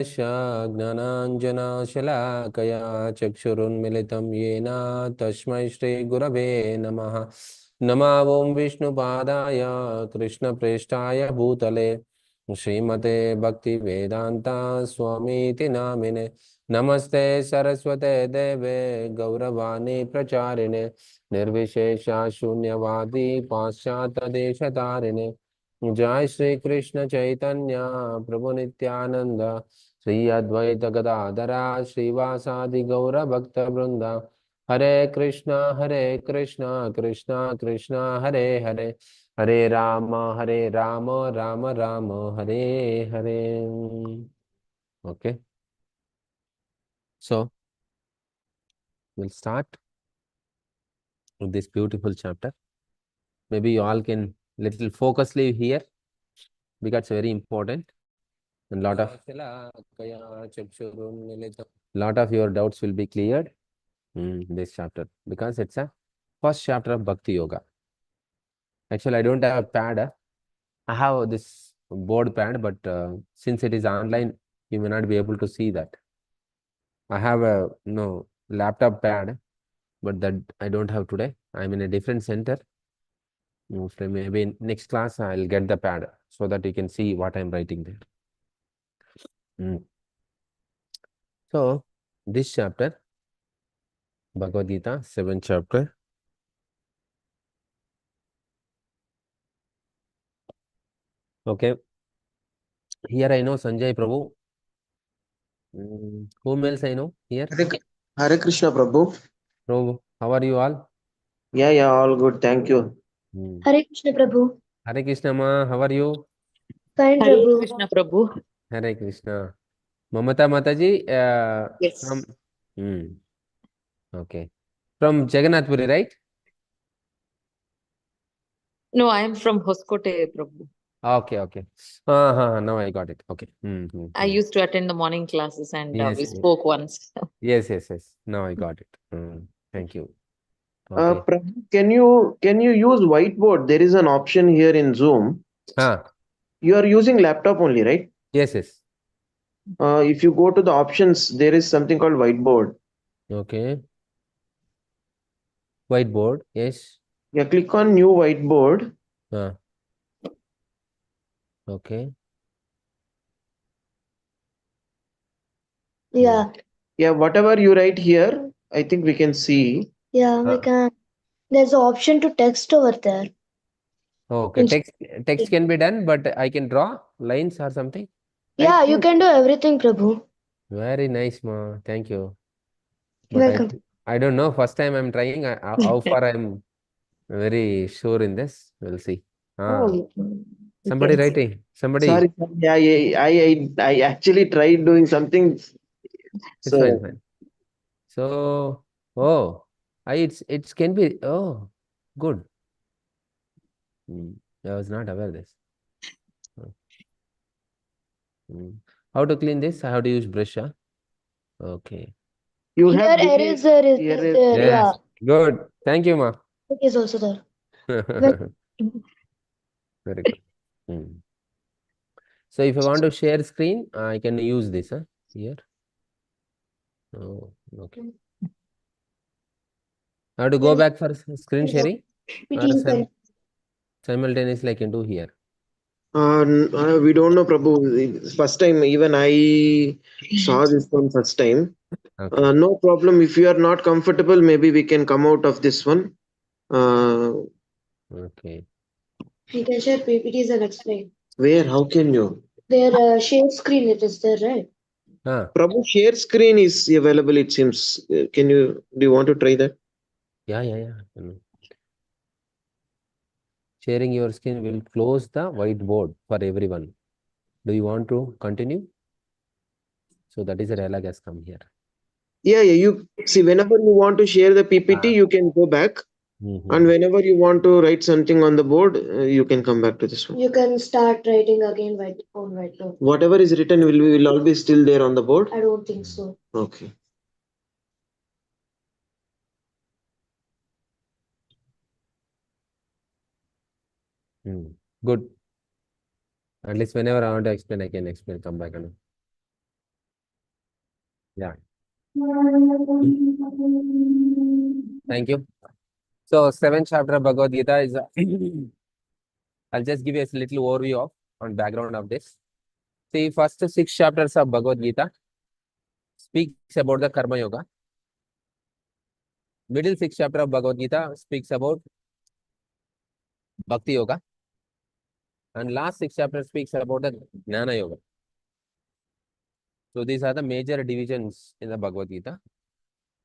ज्ञानाञ्जनशलाकया चक्षुरुन्मिलितं येन तस्मै श्रीगुरवे नमः। नमः ॐ विष्णुपादाय कृष्णप्रेष्ठाय भूतले श्रीमते भक्तिवेदान्ता स्वामीति नामिने। नमस्ते सरस्वते देवे गौरवाणी प्रचारिणे निर्विशेषा शून्यवादी पाश्चात्यदेशतारिणे। जय श्री कृष्ण चैतन्य प्रभु नित्यानंद श्री अद्वैत गदाधरा श्रीवासादि गौर भक्त वृंद। हरे कृष्णा कृष्णा कृष्णा हरे हरे, हरे Ram Ram Ram Hare Hare. Okay, so we'll start with this beautiful chapter. Maybe you all can little focusly here because it's very important. And lot of your doubts will be cleared in this chapter because it's a first chapter of Bhakti Yoga. Actually, I don't have a pad. I have this board pad, but since it is online, you may not be able to see that. I have a laptop pad, but that I don't have today. I'm in a different center. So maybe in next class I'll get the pad so that you can see what I'm writing there. So this chapter, Bhagavad Gita, 7th chapter. Okay. Here I know Sanjay Prabhu. Whom else I know here? Hare Krishna Prabhu. Prabhu, how are you all? Yeah, all good. Thank you. Hare Krishna Prabhu. Hare Krishna Ma, how are you? Fine Hare Prabhu. Krishna Prabhu. Hare Krishna. Mamata Mataji, from Yes. okay. From Jagannath Puri, right? No, I am from Hoskote, Prabhu. Okay. Now I got it. Okay. I used to attend the morning classes and Yes, we yes. spoke once. Yes. Now I got it. Thank you. Okay. Prabhu, can you use whiteboard? There is an option here in Zoom. You are using laptop only, right? Yes. If you go to the options, there is something called whiteboard. Okay. Whiteboard. Yes. Yeah, click on new whiteboard. Okay. Yeah. Yeah, whatever you write here, I think we can see. Yeah, we can. There's an option to text over there. Okay. Text can be done, but I can draw lines or something. Yeah, you can do everything, Prabhu. Very nice, Ma. Thank you. But Welcome. I don't know. First time I'm trying. How far I'm very sure in this. We'll see. Somebody Yes. writing. Somebody. Sorry. Yeah, I actually tried doing something. It's fine. So, it can be. Oh, good. I was not aware of this. How to clean this? I have to use brush. Okay. You Here have eraser is there. Yes. Yeah. Good. Thank you, Ma. It is also there. Very good. So if I want to share screen, I can use this here. Oh, okay. I have to go back for screen sharing or simultaneously I can do here. We don't know, Prabhu. First time, even I saw this one first time. Okay. No problem. If you are not comfortable, maybe we can come out of this one. Okay. You can share PPTs and explain. Where? How can you? Their share screen, it is there, right? Prabhu, share screen is available, it seems. Do you want to try that? Yeah. Sharing your screen will close the whiteboard for everyone. Do you want to continue? So that is a dialogue has come here. Yeah. You see, whenever you want to share the PPT, you can go back. And whenever you want to write something on the board, you can come back to this one. You can start writing again on whiteboard. Whatever is written will all be still there on the board? I don't think so. Okay. Good. At least whenever I want to explain, I can explain, come back. Yeah. Thank you. So, seventh chapter of Bhagavad Gita is. I'll just give you a little overview of on background of this. See, first six chapters of Bhagavad Gita speaks about the Karma Yoga. Middle six chapter of Bhagavad Gita speaks about Bhakti Yoga. And last six chapters speaks about the Jnana Yoga. So these are the major divisions in the Bhagavad Gita.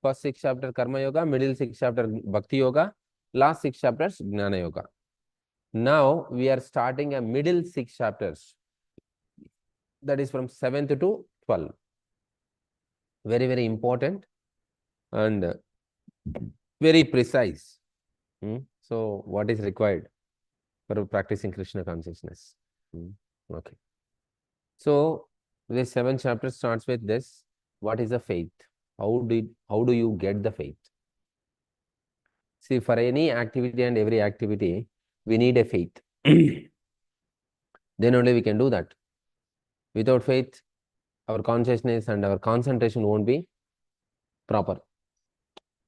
First six chapter Karma Yoga, middle six chapter Bhakti Yoga, last six chapters Jnana Yoga. Now we are starting a middle six chapters. That is from 7th to 12th. Very, very important and very precise. So what is required for practicing Krishna consciousness? Okay. So this 7th chapter starts with this. What is the faith? How do you get the faith? See, for any activity and every activity, we need a faith. Then only we can do that. Without faith, our consciousness and our concentration won't be proper.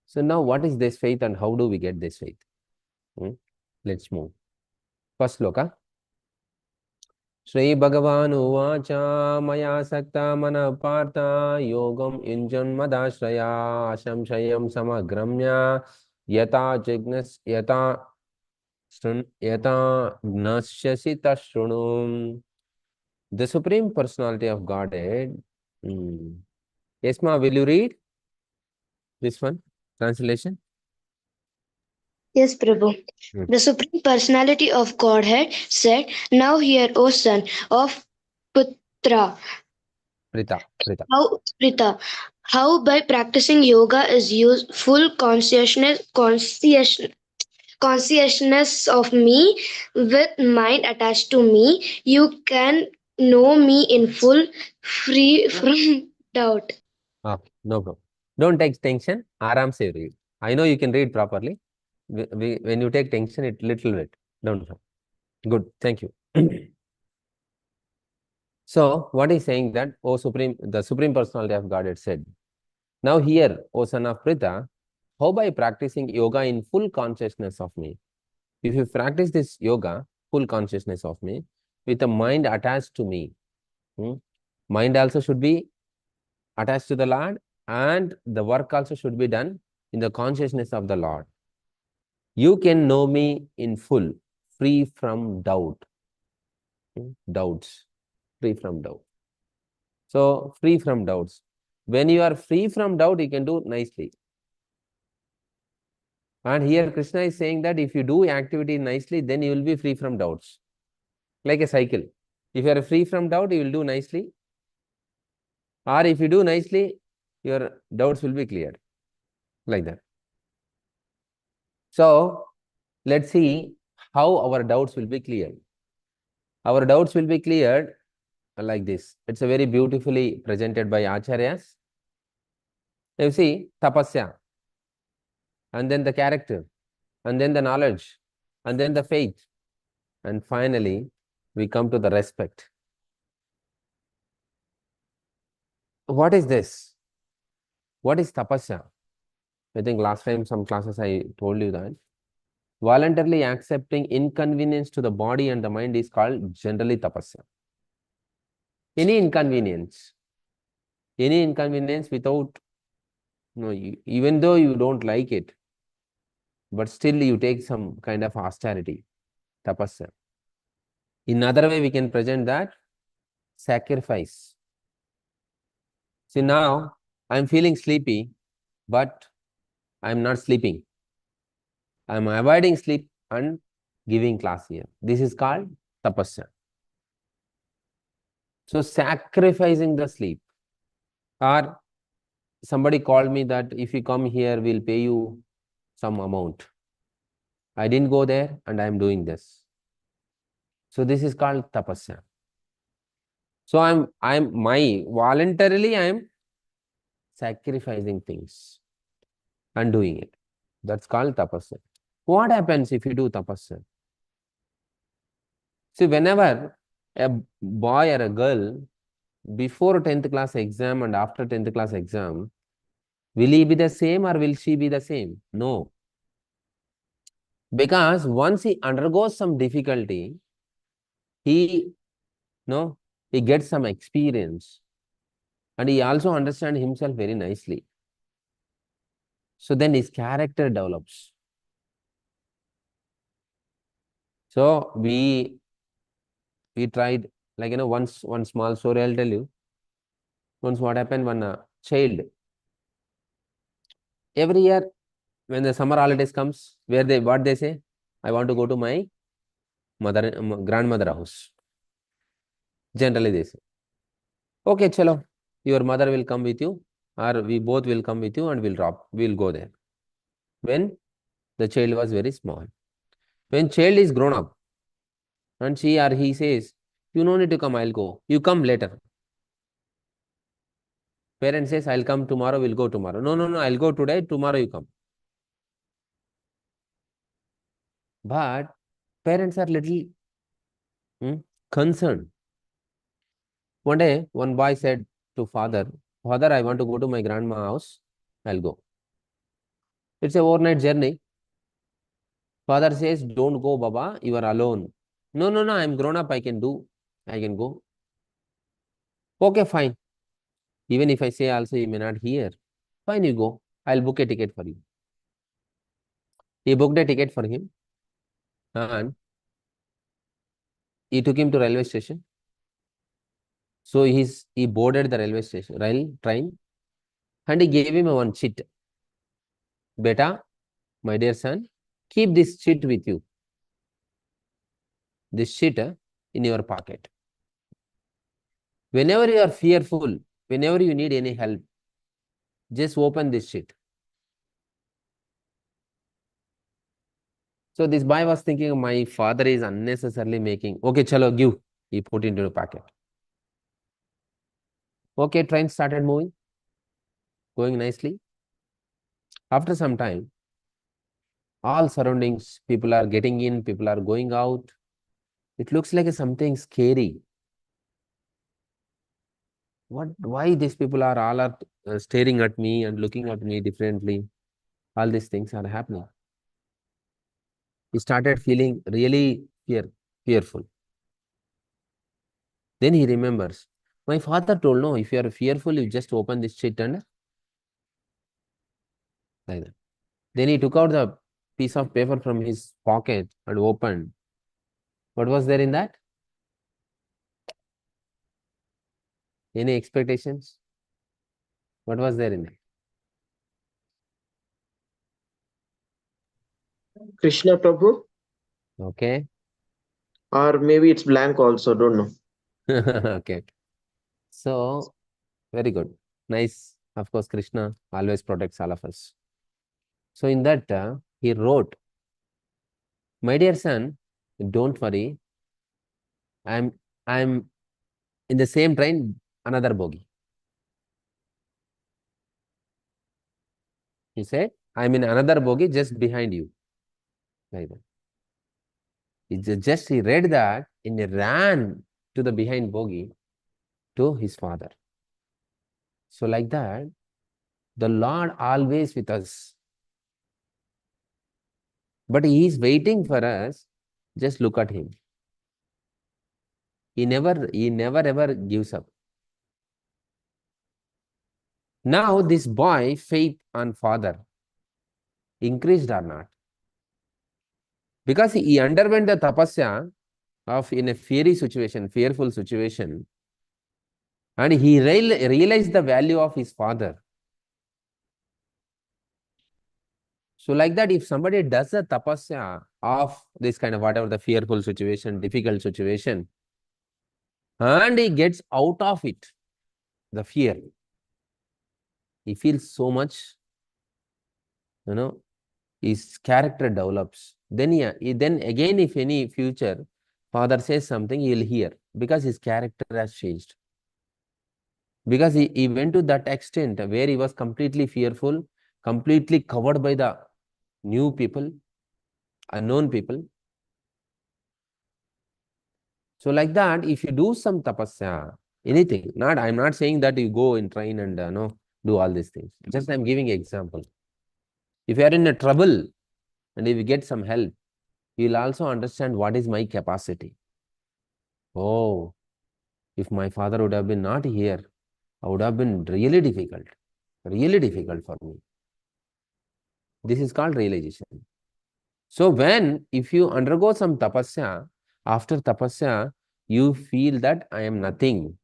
So now what is this faith and how do we get this faith? Let's move. First sloka. Shri Bhagavan Uvacha Maya Sakta Mana Partha Yogam Yunjan Madashraya Ashamshayam Samagramya Yata Jignas Yata Gnashyasi Tashrunum. The Supreme Personality of Godhead. Yes, ma, will you read this one? Translation? Yes, Prabhu. The Supreme Personality of Godhead said, "Now hear, O son of Putra, how by practicing yoga is used full consciousness of me with mind attached to me, you can know me in full, free from doubt." Okay, no problem. Don't take tension. Aram se read. I know you can read properly. When you take tension, it little bit. Don't know. Good. Thank you. So, what is saying that, the Supreme Personality of Godhead said, now here, O son of Pritha, how by practicing yoga in full consciousness of me? If you practice this yoga, full consciousness of me, with a mind attached to me, mind also should be attached to the Lord, and the work also should be done in the consciousness of the Lord. You can know me in full, free from doubt. Doubts, free from doubt. So, free from doubts. When you are free from doubt, you can do nicely. And here Krishna is saying that if you do activity nicely, then you will be free from doubts. Like a cycle. If you are free from doubt, you will do nicely. Or if you do nicely, your doubts will be cleared. Like that. So, let's see how our doubts will be cleared. Our doubts will be cleared like this. It's a very beautifully presented by Acharyas. You see, tapasya, and then the character, and then the knowledge, and then the faith, and finally, we come to the respect. What is this? What is tapasya? I think last time some classes I told you that voluntarily accepting inconvenience to the body and the mind is called generally tapasya. Any inconvenience without, even though you don't like it, but still you take some kind of austerity, tapasya. In other way, we can present that sacrifice. See, now I'm feeling sleepy, but I'm not sleeping. I'm avoiding sleep and giving class here. This is called tapasya. So, sacrificing the sleep. Or somebody called me that if you come here, we'll pay you some amount. I didn't go there and I'm doing this. So, this is called tapasya. So, voluntarily I'm sacrificing things and doing it. That's called tapasya. What happens if you do tapasya? See, whenever a boy or a girl before 10th class exam and after 10th class exam, will he be the same or will she be the same? No. Because once he undergoes some difficulty, he, no, he gets some experience and he also understands himself very nicely. So then his character develops. So we tried, like, once one small story I'll tell you. Once what happened, one child, every year when the summer holidays comes, what they say, I want to go to my grandmother house. Generally they say, okay, chalo, your mother will come with you, or we both will come with you and we'll go there. When the child was very small. When child is grown up and she or he says, you no need to come, I'll go. You come later. Parent says, I'll come tomorrow, we'll go tomorrow. No, no, no, I'll go today, tomorrow you come. But parents are little concerned. One day, one boy said to father, Father, I want to go to my grandma house. I'll go. It's a overnight journey. Father says, don't go, Baba, you are alone. No, no, no, I'm grown up, I can go. Okay, fine. Even if I say also, you may not hear. Fine, you go. I'll book a ticket for you. He booked a ticket for him and he took him to railway station. So he boarded the railway station, train, and he gave him one chit. Beta, my dear son, keep this chit with you. This chit in your pocket. Whenever you are fearful, whenever you need any help, just open this chit. So this boy was thinking, my father is unnecessarily making, okay, chalo, give. He put it into the pocket. Okay, train started moving, going nicely. After some time, all surroundings, people are getting in, people are going out. It looks like something scary. Why these people are all staring at me and looking at me differently? All these things are happening. He started feeling really fearful. Then he remembers, my father told, no, if you are fearful, you just open this chit and like that. Then he took out the piece of paper from his pocket and opened. What was there in that? Any expectations? What was there in it? Krishna Prabhu, Okay. or maybe it's blank also, don't know. Okay. So, very good. Nice. Of course, Krishna always protects all of us. So, in that, he wrote, my dear son, don't worry. I'm in the same train, another bogie. He said, I'm in another bogie just behind you. Like that. He read that and he ran to the behind bogie to his father. So, like that, the Lord always with us. But he is waiting for us. Just look at him. He never ever gives up. Now this boy, faith on father, increased or not? Because he underwent the tapasya of in a fearful situation, and he realized the value of his father. So like that, if somebody does a tapasya of this kind of whatever the fearful situation, difficult situation, and he gets out of it, the fear, he feels so much, his character develops. Then then again, if any future father says something, he will hear because his character has changed. Because he went to that extent where he was completely fearful, completely covered by the new people, unknown people. So like that, if you do some tapasya, Anything. I'm not saying that you go in train and do all these things. Just I'm giving example. If you are in a trouble and if you get some help, you will also understand what is my capacity. Oh, if my father would have been not here, I would have been really difficult for me. This is called realization. So if you undergo some tapasya, after tapasya, you feel that I am nothing.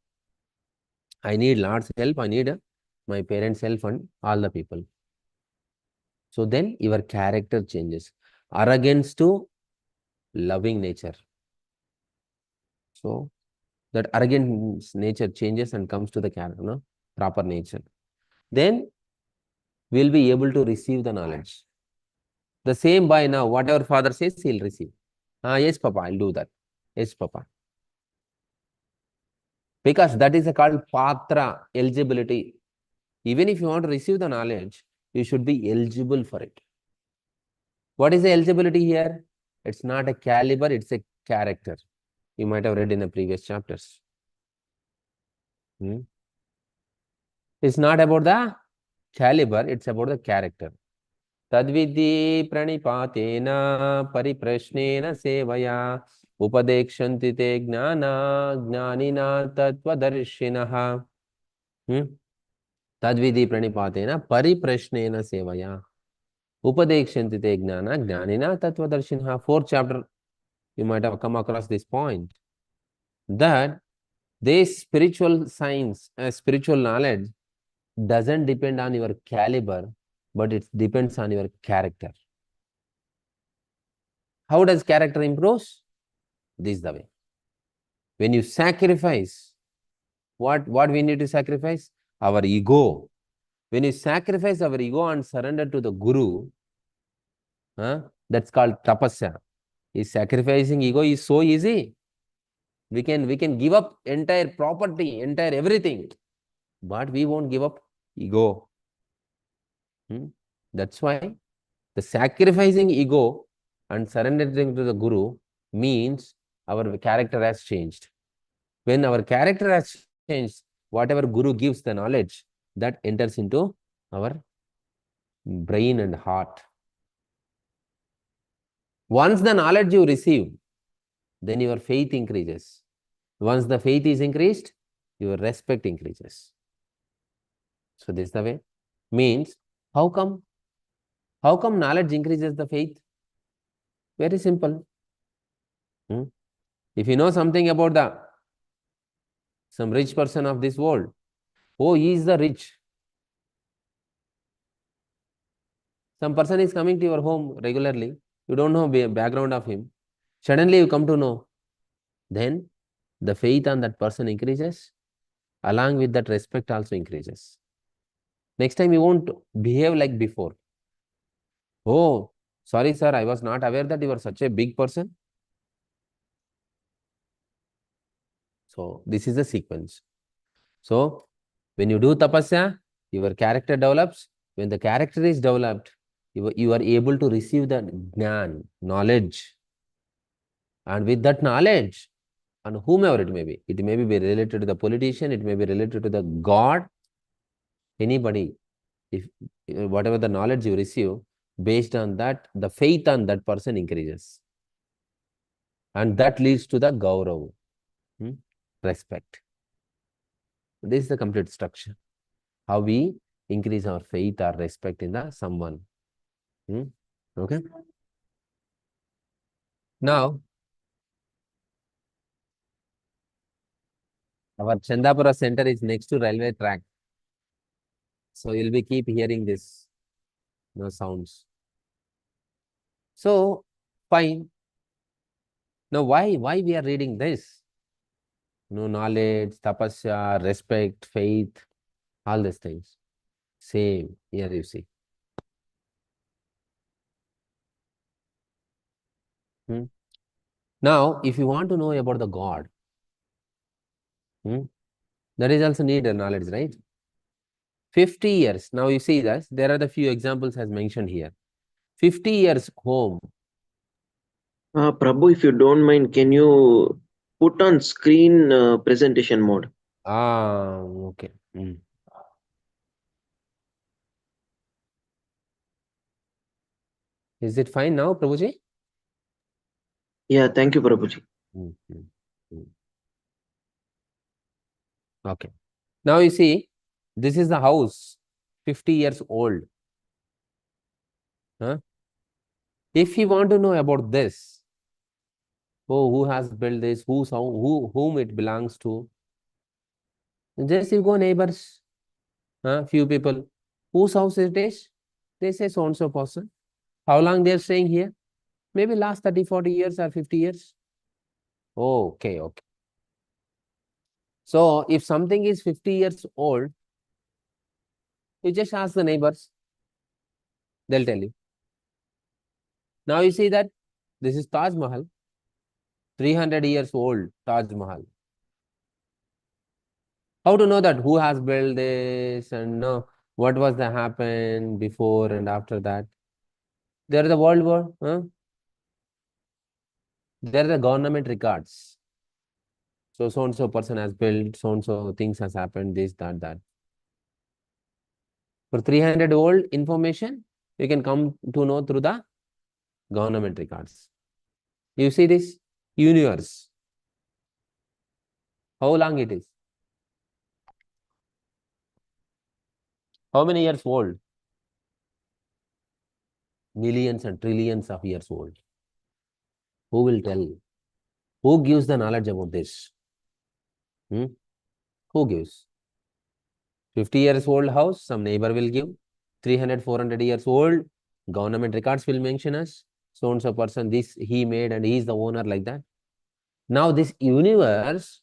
I need Lord's help, I need my parents' help and all the people. So then your character changes. Arrogance to loving nature. So that arrogant nature changes and comes to the character, proper nature. Then we'll be able to receive the knowledge. The same boy now, whatever father says, he'll receive. Yes, Papa, I'll do that. Yes, Papa. Because that is called patra, eligibility. Even if you want to receive the knowledge, you should be eligible for it. What is the eligibility here? It's not a caliber, it's a character. You might have read in the previous chapters. It's not about the caliber, it's about the character. Tadvidhi pranipatena pariprashnena sevaya upadekshanti te gnana gnanina tattvadarshinaha. Tadvidhi pranipatena pariprashnena sevaya upadekshanti te gnana gnanina tattvadarshinaha. Fourth chapter, you might have come across this point, that this spiritual science, spiritual knowledge doesn't depend on your caliber, but it depends on your character. How does character improve? This is the way. When you sacrifice, what we need to sacrifice? Our ego. When you sacrifice our ego and surrender to the Guru, that's called tapasya. Is sacrificing ego is so easy. We can give up entire property, entire everything, but we won't give up ego. That's why the sacrificing ego and surrendering to the Guru means our character has changed. When our character has changed, whatever Guru gives the knowledge, that enters into our brain and heart. Once the knowledge you receive, then your faith increases. Once the faith is increased, your respect increases. So this is the way. Means, how come knowledge increases the faith? Very simple. If you know something about some rich person of this world, oh, he is the rich. Some person is coming to your home regularly, you don't know the background of him. Suddenly you come to know. Then the faith on that person increases. Along with that, respect also increases. Next time you won't behave like before. Oh, sorry sir, I was not aware that you are such a big person. So this is the sequence. So when you do tapasya, your character develops. When the character is developed, you are able to receive the jnana, knowledge. And with that knowledge, and whomever it may be related to the politician, it may be related to the God, anybody. If whatever the knowledge you receive, based on that, the faith on that person increases. And that leads to the gaurav, respect. This is the complete structure. How we increase our faith or respect in the someone. Okay. Now, our Chandapura center is next to railway track. So you'll be keep hearing this sounds. So fine. Now why we are reading this? Knowledge, tapasya, respect, faith, all these things. Same here you see. Now, if you want to know about the God, that is also need a knowledge, right? 50 years. Now you see that there are the few examples as mentioned here. 50 years home. Prabhu, if you don't mind, can you put on screen presentation mode? Okay. Is it fine now, Prabhuji? Yeah, thank you, Prabhuji. Mm, mm, mm. Okay. Now you see, this is the house, 50 years old. Huh? If you want to know about this, oh, who has built this, whom it belongs to, just you go neighbors, few people, whose house it is, they say so and so person. How long they are staying here? Maybe last 30, 40 years or 50 years. Oh, okay, okay. So if something is 50 years old, you just ask the neighbors, they'll tell you. Now you see that this is Taj Mahal, 300 years old Taj Mahal. How to know that who has built this and what was the happen before and after that? There are the World War, there are the government records. So and so person has built, so and so things has happened, this, that, that. For 300 old information, you can come to know through the government records. You see this universe, how long it is? How many years old? Millions and trillions of years old. Who will tell? Who gives the knowledge about this? Who gives? 50 years old house, some neighbor will give. 300, 400 years old, government records will mention us. So and so person, this he made and he is the owner, like that. Now this universe,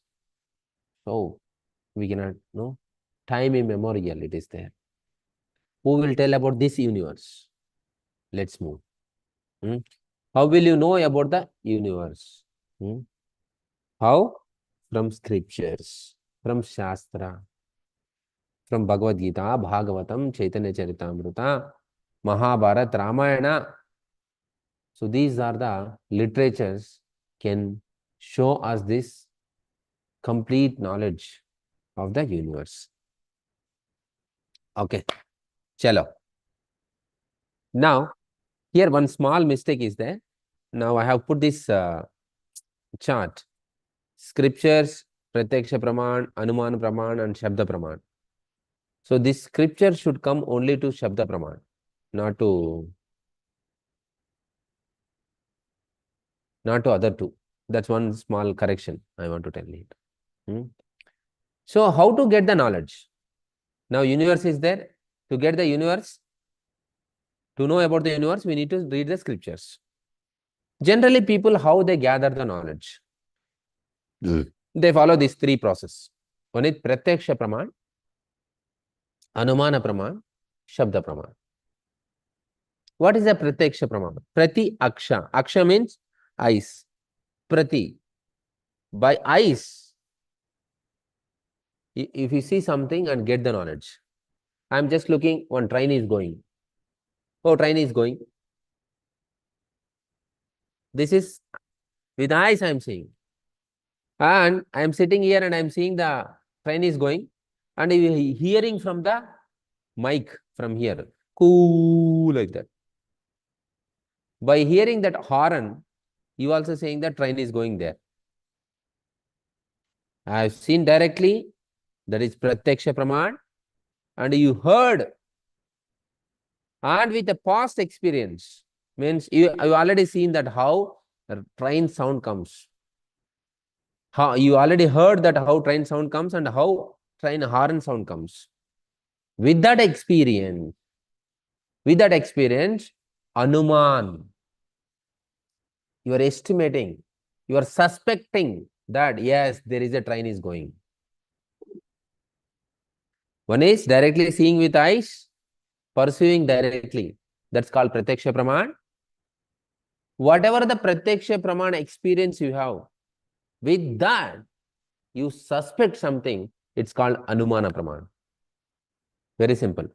we cannot know. Time immemorial, it is there. Who will tell about this universe? Let's move. How will you know about the universe? How? From scriptures, from Shastra, from Bhagavad Gita, Bhagavatam, Chaitanya Charitamrita, Mahabharata, Ramayana. So these are the literatures can show us this complete knowledge of the universe. Okay, chalo. Now, here one small mistake is there. Now I have put this chart. Scriptures, Pratyaksha Praman, Anuman Praman and Shabda Praman. So this scripture should come only to Shabda Praman, not to other two. That's one small correction I want to tell you. So how to get the knowledge? Now universe is there. To get the universe, to know about the universe, we need to read the scriptures. Generally, people, how they gather the knowledge? They follow these three processes. One is Pratyaksha Praman, Anumana Praman, Shabda Praman. What is a Pratyaksha Praman? Prati Aksha. Aksha means eyes. Prati. By eyes, if you see something and get the knowledge. I'm just looking, one train is going. Oh, train is going. This is with eyes I'm seeing. And I'm sitting here and I'm seeing the train is going. And you hearing from the mic from here. Cool, like that. By hearing that horn, you also saying that train is going there. I've seen directly, that is Pratyaksha Praman. And you heard. And with the past experience, means you already seen that how train sound comes. How you already heard that how train sound comes and how train horn sound comes. With that experience, Anuman, you are estimating, you are suspecting that yes, there is a train is going. One is directly seeing with eyes, pursuing directly. That's called Pratyaksha Praman. Whatever the Pratyaksha Praman experience you have, with that, you suspect something, it's called Anumana Praman. Very simple.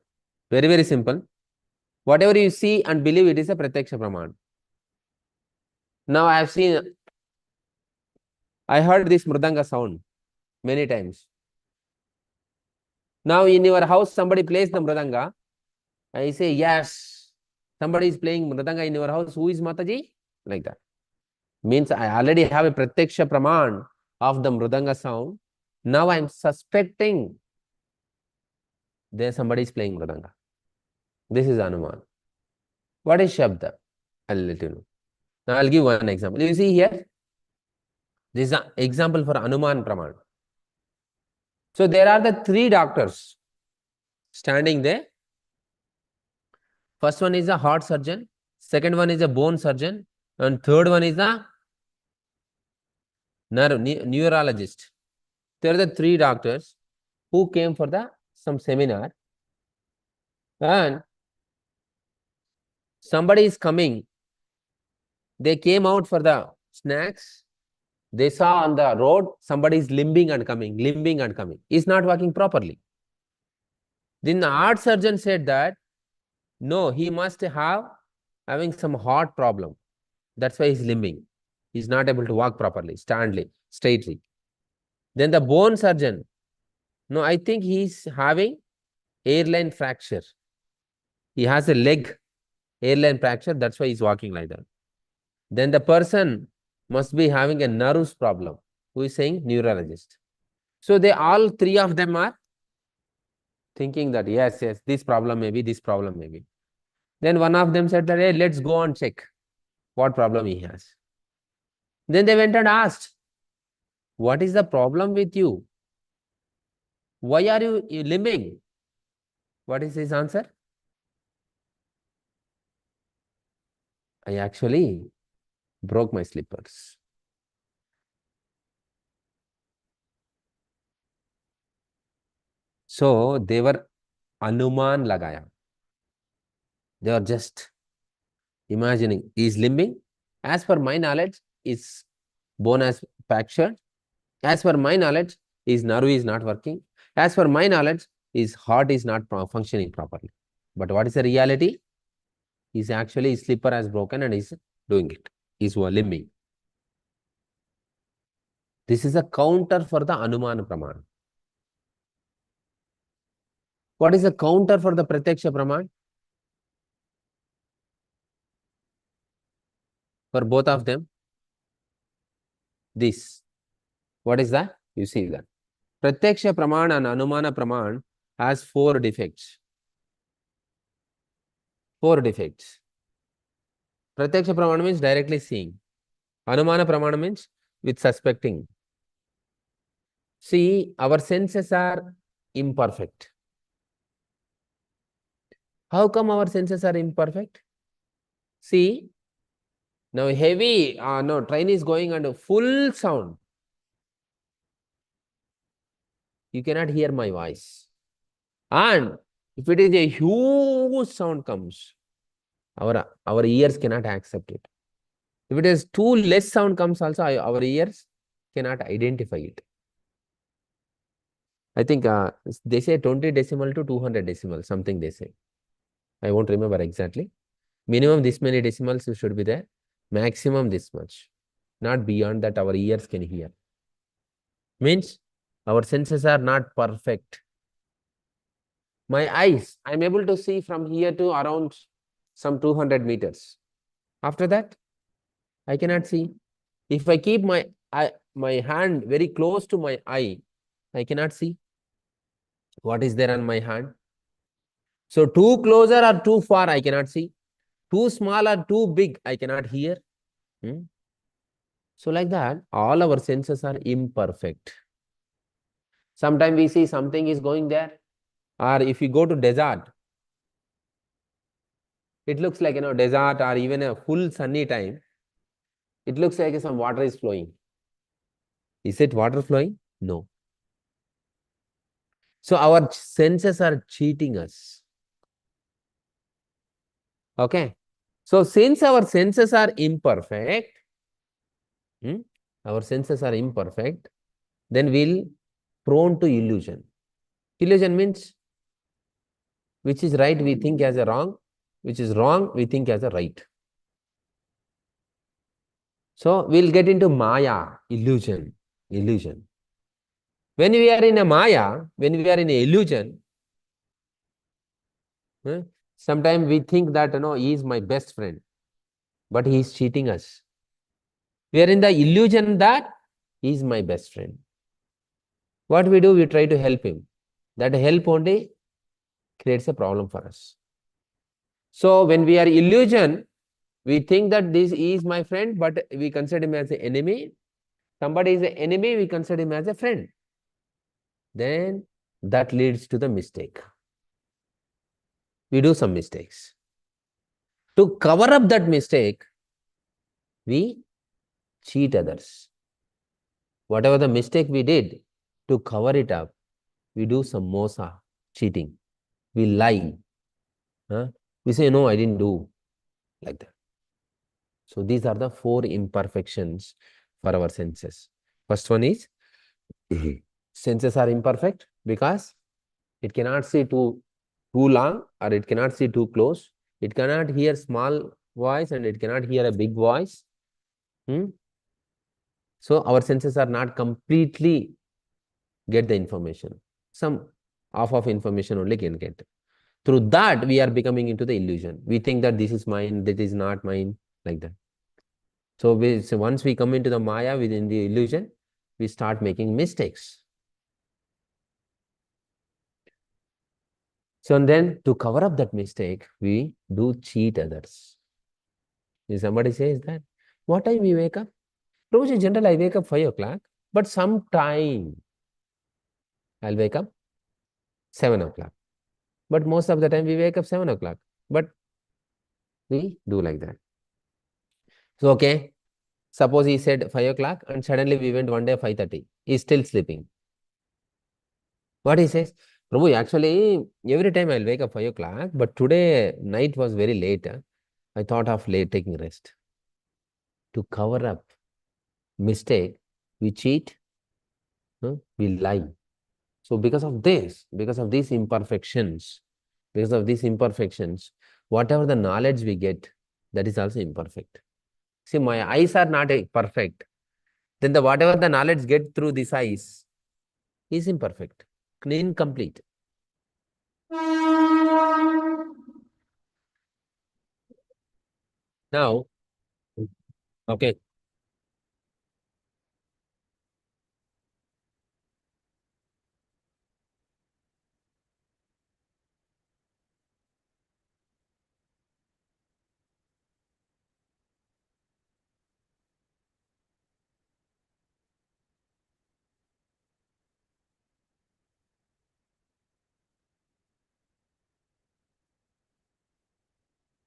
Very, very simple. Whatever you see and believe, it is a Pratyaksha Praman. Now I have seen, I heard this Mridanga sound many times. Now in your house, somebody plays the mridanga. I say, yes, somebody is playing mridanga in your house. Who is Mataji? Like that. Means I already have a pratyaksha praman of the mridanga sound. Now I am suspecting there somebody is playing mridanga. This is Anuman. What is Shabda? I'll let you know. Now I'll give one example. You see here, this is an example for Anuman praman. So there are the three doctors standing there. First one is a heart surgeon, second one is a bone surgeon, and third one is a neurologist. There are the three doctors who came for some seminar, and somebody is coming. They came out for the snacks. They saw on the road somebody is limping and coming. He's not walking properly. Then the heart surgeon said that no, he must having some heart problem. That's why he's limping. He's not able to walk properly, straightly. Then the bone surgeon, no, I think he's having airline fracture. He has a leg airline fracture. That's why he's walking like that. Then the person must be having a nerves problem. Who is saying? Neurologist. So they all three of them are thinking that yes, this problem may be, this problem may be. Then one of them said that, hey, let's go and check what problem he has. Then they went and asked, what is the problem with you? Why are you limping? What is his answer? I actually broke my slippers. So they were Anuman lagaya. They are just imagining. Is limping. As per my knowledge, his bone has fractured. As per my knowledge, his nerve is not working. As per my knowledge, his heart is not functioning properly. But what is the reality? Is actually his slipper has broken and he's doing it. He's limping. This is a counter for the Anuman Praman. What is the counter for the Pratyaksha Praman? For both of them? This. What is that? You see that. Pratyaksha Praman and Anumana Praman has 4 defects. 4 defects. Pratyaksha Praman means directly seeing. Anumana Praman means with suspecting. See, our senses are imperfect. How come our senses are imperfect? See, now heavy, train is going under full sound. You cannot hear my voice. And if it is a huge sound comes, our ears cannot accept it. If it is too less sound comes also, our ears cannot identify it. I think they say 20 decimal to 200 decimal, something they say. I won't remember exactly. Minimum this many decimals should be there. Maximum this much. Not beyond that our ears can hear. Means our senses are not perfect. My eyes, I'm able to see from here to around some 200 meters. After that, I cannot see. If I keep my hand very close to my eye, I cannot see what is there on my hand. So too closer or too far, I cannot see. Too small or too big, I cannot hear. So like that, all our senses are imperfect. Sometimes we see something is going there, or if you go to desert, it looks like, desert or even a full sunny time, it looks like some water is flowing. Is it water flowing? No. So our senses are cheating us. Okay. So since our senses are imperfect, then we'll prone to illusion. Illusion means which is right we think as a wrong, which is wrong we think as a right. So we'll get into Maya, illusion. When we are in a Maya, when we are in a illusion, sometimes we think that, he is my best friend, but he is cheating us. We are in the illusion that he is my best friend. What we do, we try to help him. That help only creates a problem for us. So when we are illusion, we think that this is my friend, but we consider him as an enemy. Somebody is an enemy, we consider him as a friend. Then that leads to the mistake. We do some mistakes. To cover up that mistake, we cheat others. Whatever the mistake we did, to cover it up, we do some mosa, cheating. We lie. We say, no, I didn't do like that. So these are the 4 imperfections for our senses. First one is, senses are imperfect because it cannot see too long, or it cannot see too close. It cannot hear small voice and it cannot hear a big voice. So our senses are not completely get the information. Some half of information only can get. Through that, we are becoming into the illusion. We think that this is mine, that is not mine, like that. So once we come into the Maya within the illusion, we start making mistakes. So and then to cover up that mistake, we do cheat others. If somebody says that, what time we wake up? Rose in general, I wake up 5 o'clock, but sometime I'll wake up 7 o'clock. But most of the time we wake up 7 o'clock. But we do like that. So, okay, suppose he said 5 o'clock and suddenly we went one day 5:30. He's still sleeping. What he says? Prabhu, actually, every time I'll wake up 5 o'clock, but today night was very late. I thought of late taking rest. To cover up mistake, we cheat, we lie. So because of these imperfections, whatever the knowledge we get, that is also imperfect. See, my eyes are not perfect. Then whatever the knowledge get through these eyes is imperfect, incomplete. Now, okay.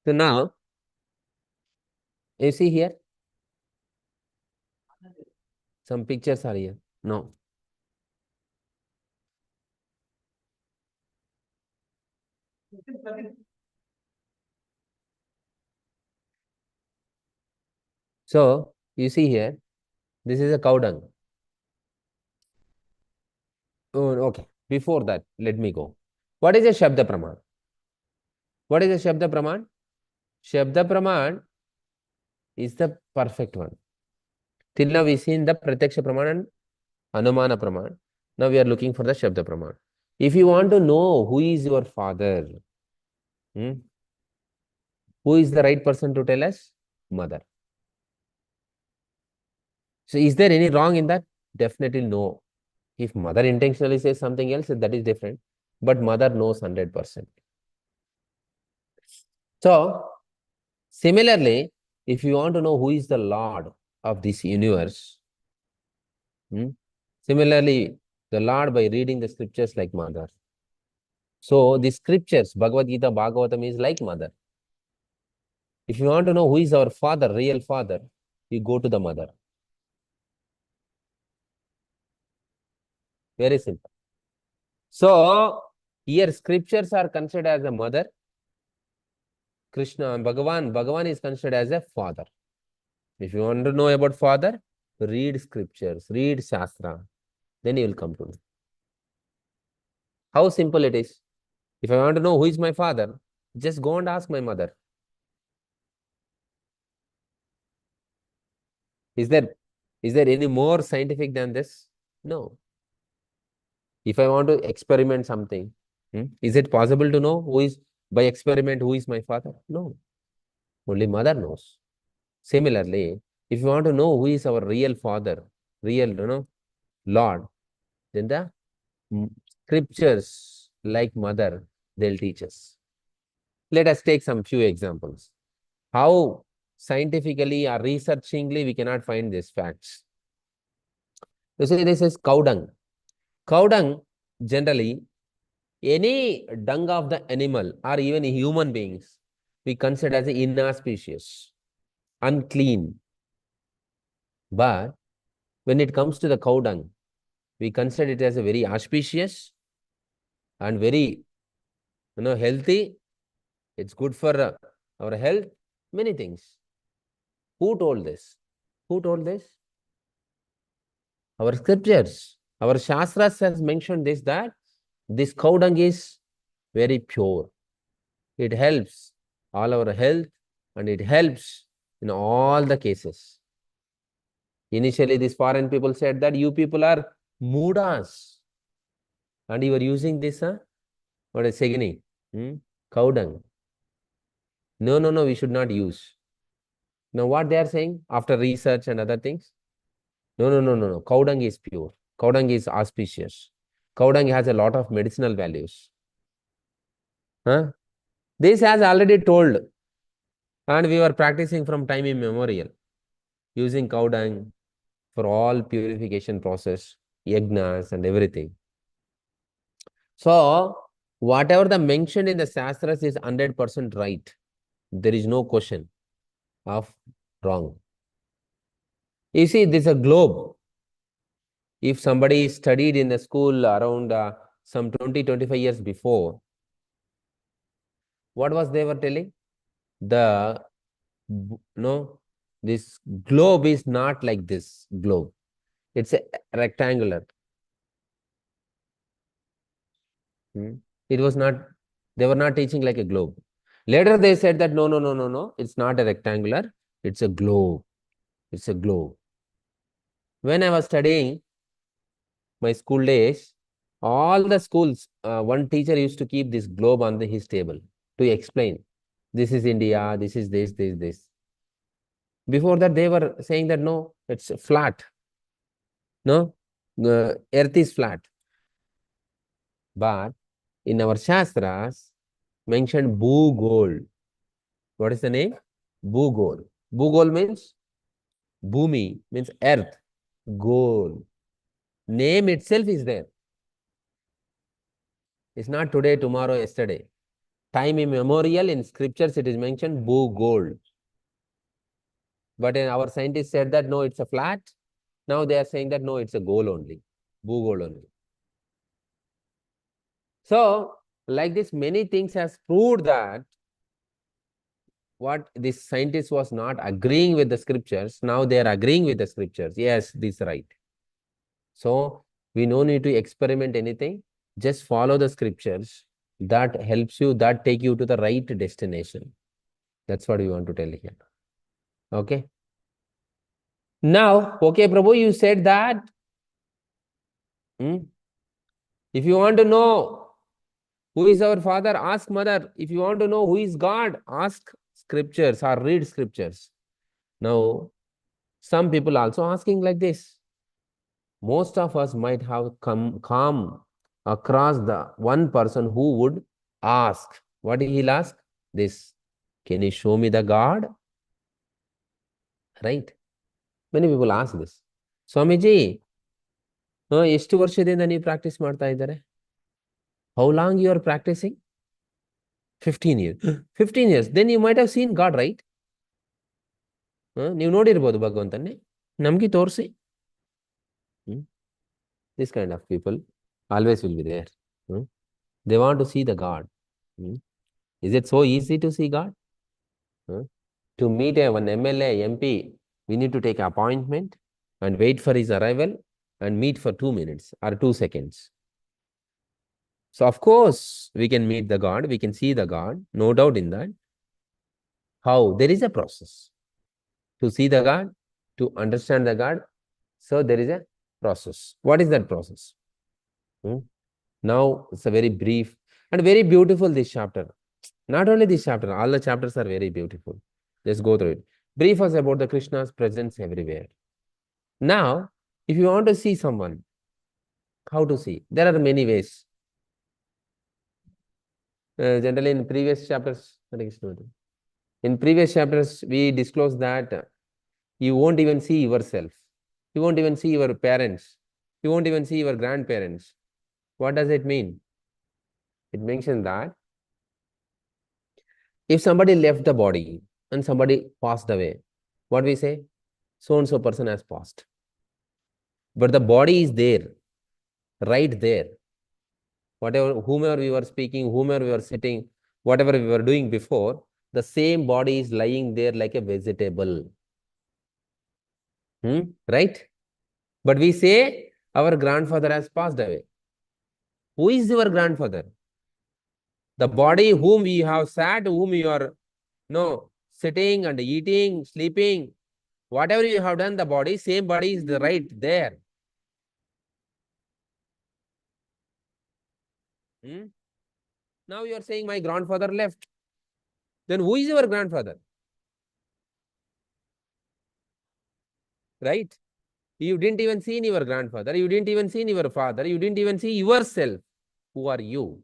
So now, you see here, some pictures are here. No. So, you see here, this is a cow dung. Oh, okay. Before that, let me go. What is a Shabda Praman? What is a Shabda Praman? Shabda Praman is the perfect one. Till now we seen the Pratyaksha Praman and Anumana Praman. Now we are looking for the Shabda Praman. If you want to know who is your father, who is the right person to tell us? Mother. So is there any wrong in that? Definitely no. If mother intentionally says something else, that is different. But mother knows 100%. So, similarly, if you want to know who is the Lord of this universe, similarly, the Lord by reading the scriptures like mother. So, the scriptures, Bhagavad Gita, Bhagavatam is like mother. If you want to know who is our father, real father, you go to the mother. Very simple. So, here scriptures are considered as a mother. Krishna, Bhagavan is considered as a father. If you want to know about father, read scriptures, read Shastra, then you will come to know. How simple it is. If I want to know who is my father, just go and ask my mother. Is there any more scientific than this? No. If I want to experiment something, is it possible to know who is, by experiment, who is my father? No. Only mother knows. Similarly, if you want to know who is our real father, real, Lord, then the scriptures, like mother, they'll teach us. Let us take some few examples. How scientifically or researchingly we cannot find these facts. You see, this is cow dung. Cow dung, generally, any dung of the animal or even human beings, we consider as inauspicious, unclean. But when it comes to the cow dung, we consider it as a very auspicious and very, healthy. It's good for our health, many things. Who told this? Who told this? Our scriptures. Our Shastras has mentioned this, that this cow dung is very pure. It helps all our health and it helps in all the cases. Initially, these foreign people said that you people are mudas and you are using this, what is Segini? Cow dung. No, no, no, we should not use. Now, what they are saying after research and other things? No, no, no, no, no. Cow dung is pure. Cow dung is auspicious. Cow dung has a lot of medicinal values. Huh? This has already told, and we were practicing from time immemorial, using cow dung for all purification process, yagnas and everything. So, whatever the mentioned in the Shastras is 100% right. There is no question of wrong. You see, this is a globe. If somebody studied in the school around some 20-25 years before, what was they were telling? This globe is not like this globe. It's a rectangular. It was not, they were not teaching like a globe. Later they said that no, no, no, no, no, it's not a rectangular, it's a globe. It's a globe. When I was studying my school days, all the schools, one teacher used to keep this globe on his table to explain. This is India, this is this. Before that, they were saying that no, it's flat. No, earth is flat. But in our Shastras, mentioned Bhugol. What is the name? Bhugol. Bhugol means Bhumi, means earth. Gol. Name itself is there. It's not today, tomorrow, yesterday. Time immemorial, in scriptures it is mentioned Bhugol. But our scientists said that no, it's a flat. Now they are saying that no, it's a goal only. Bhugol only. So, like this, many things has proved that what this scientist was not agreeing with the scriptures, now they are agreeing with the scriptures. Yes, this is right. So, we no need to experiment anything. Just follow the scriptures. That helps you, that take you to the right destination. That's what we want to tell here. Okay. Now, okay, Prabhu, you said that if you want to know who is our father, ask mother. If you want to know who is God, ask scriptures or read scriptures. Now, some people also asking like this. Most of us might have come across the one person who would ask. What he'll ask? This. Can you show me the God? Right? Many people ask this. Swamiji, ಎಷ್ಟು ವರ್ಷದಿಂದ ನೀವು practice ಮಾಡ್ತಾ ಇದ್ದಾರೆ? How long you are practicing? 15 years. 15 years. Then you might have seen God, right? ನೀವು ನೋಡಿರ್ಬೋದು ಭಗವಂತನ್ನೇ. ನಮ್ಗೆ ತೋರಿಸಿ. This kind of people always will be there. They want to see the God. Is it so easy to see God? To meet one MLA, MP, we need to take an appointment and wait for his arrival and meet for 2 minutes or 2 seconds. So, of course, we can meet the God, we can see the God, no doubt in that. How? There is a process. To see the God, to understand the God, so there is a process. What is that process? Now it's a very brief and very beautiful this chapter. Not only this chapter, all the chapters are very beautiful. Let's go through it. Brief us about the Krishna's presence everywhere. Now, if you want to see someone, how to see? There are many ways. Generally, in previous chapters, we disclosed that you won't even see yourself. You won't even see your parents. You won't even see your grandparents. What does it mean? It mentions that if somebody left the body and somebody passed away, what we say? So and so person has passed. But the body is there, right there. Whatever, whomever we were speaking, whomever we were sitting, whatever we were doing before, the same body is lying there like a vegetable. Right? But we say our grandfather has passed away. Who is your grandfather? The body whom we have sat, whom you are sitting and eating, sleeping, whatever you have done, the body, same body is right there. Now you are saying my grandfather left. Then who is your grandfather? Right? You didn't even see your grandfather. You didn't even see your father. You didn't even see yourself. Who are you?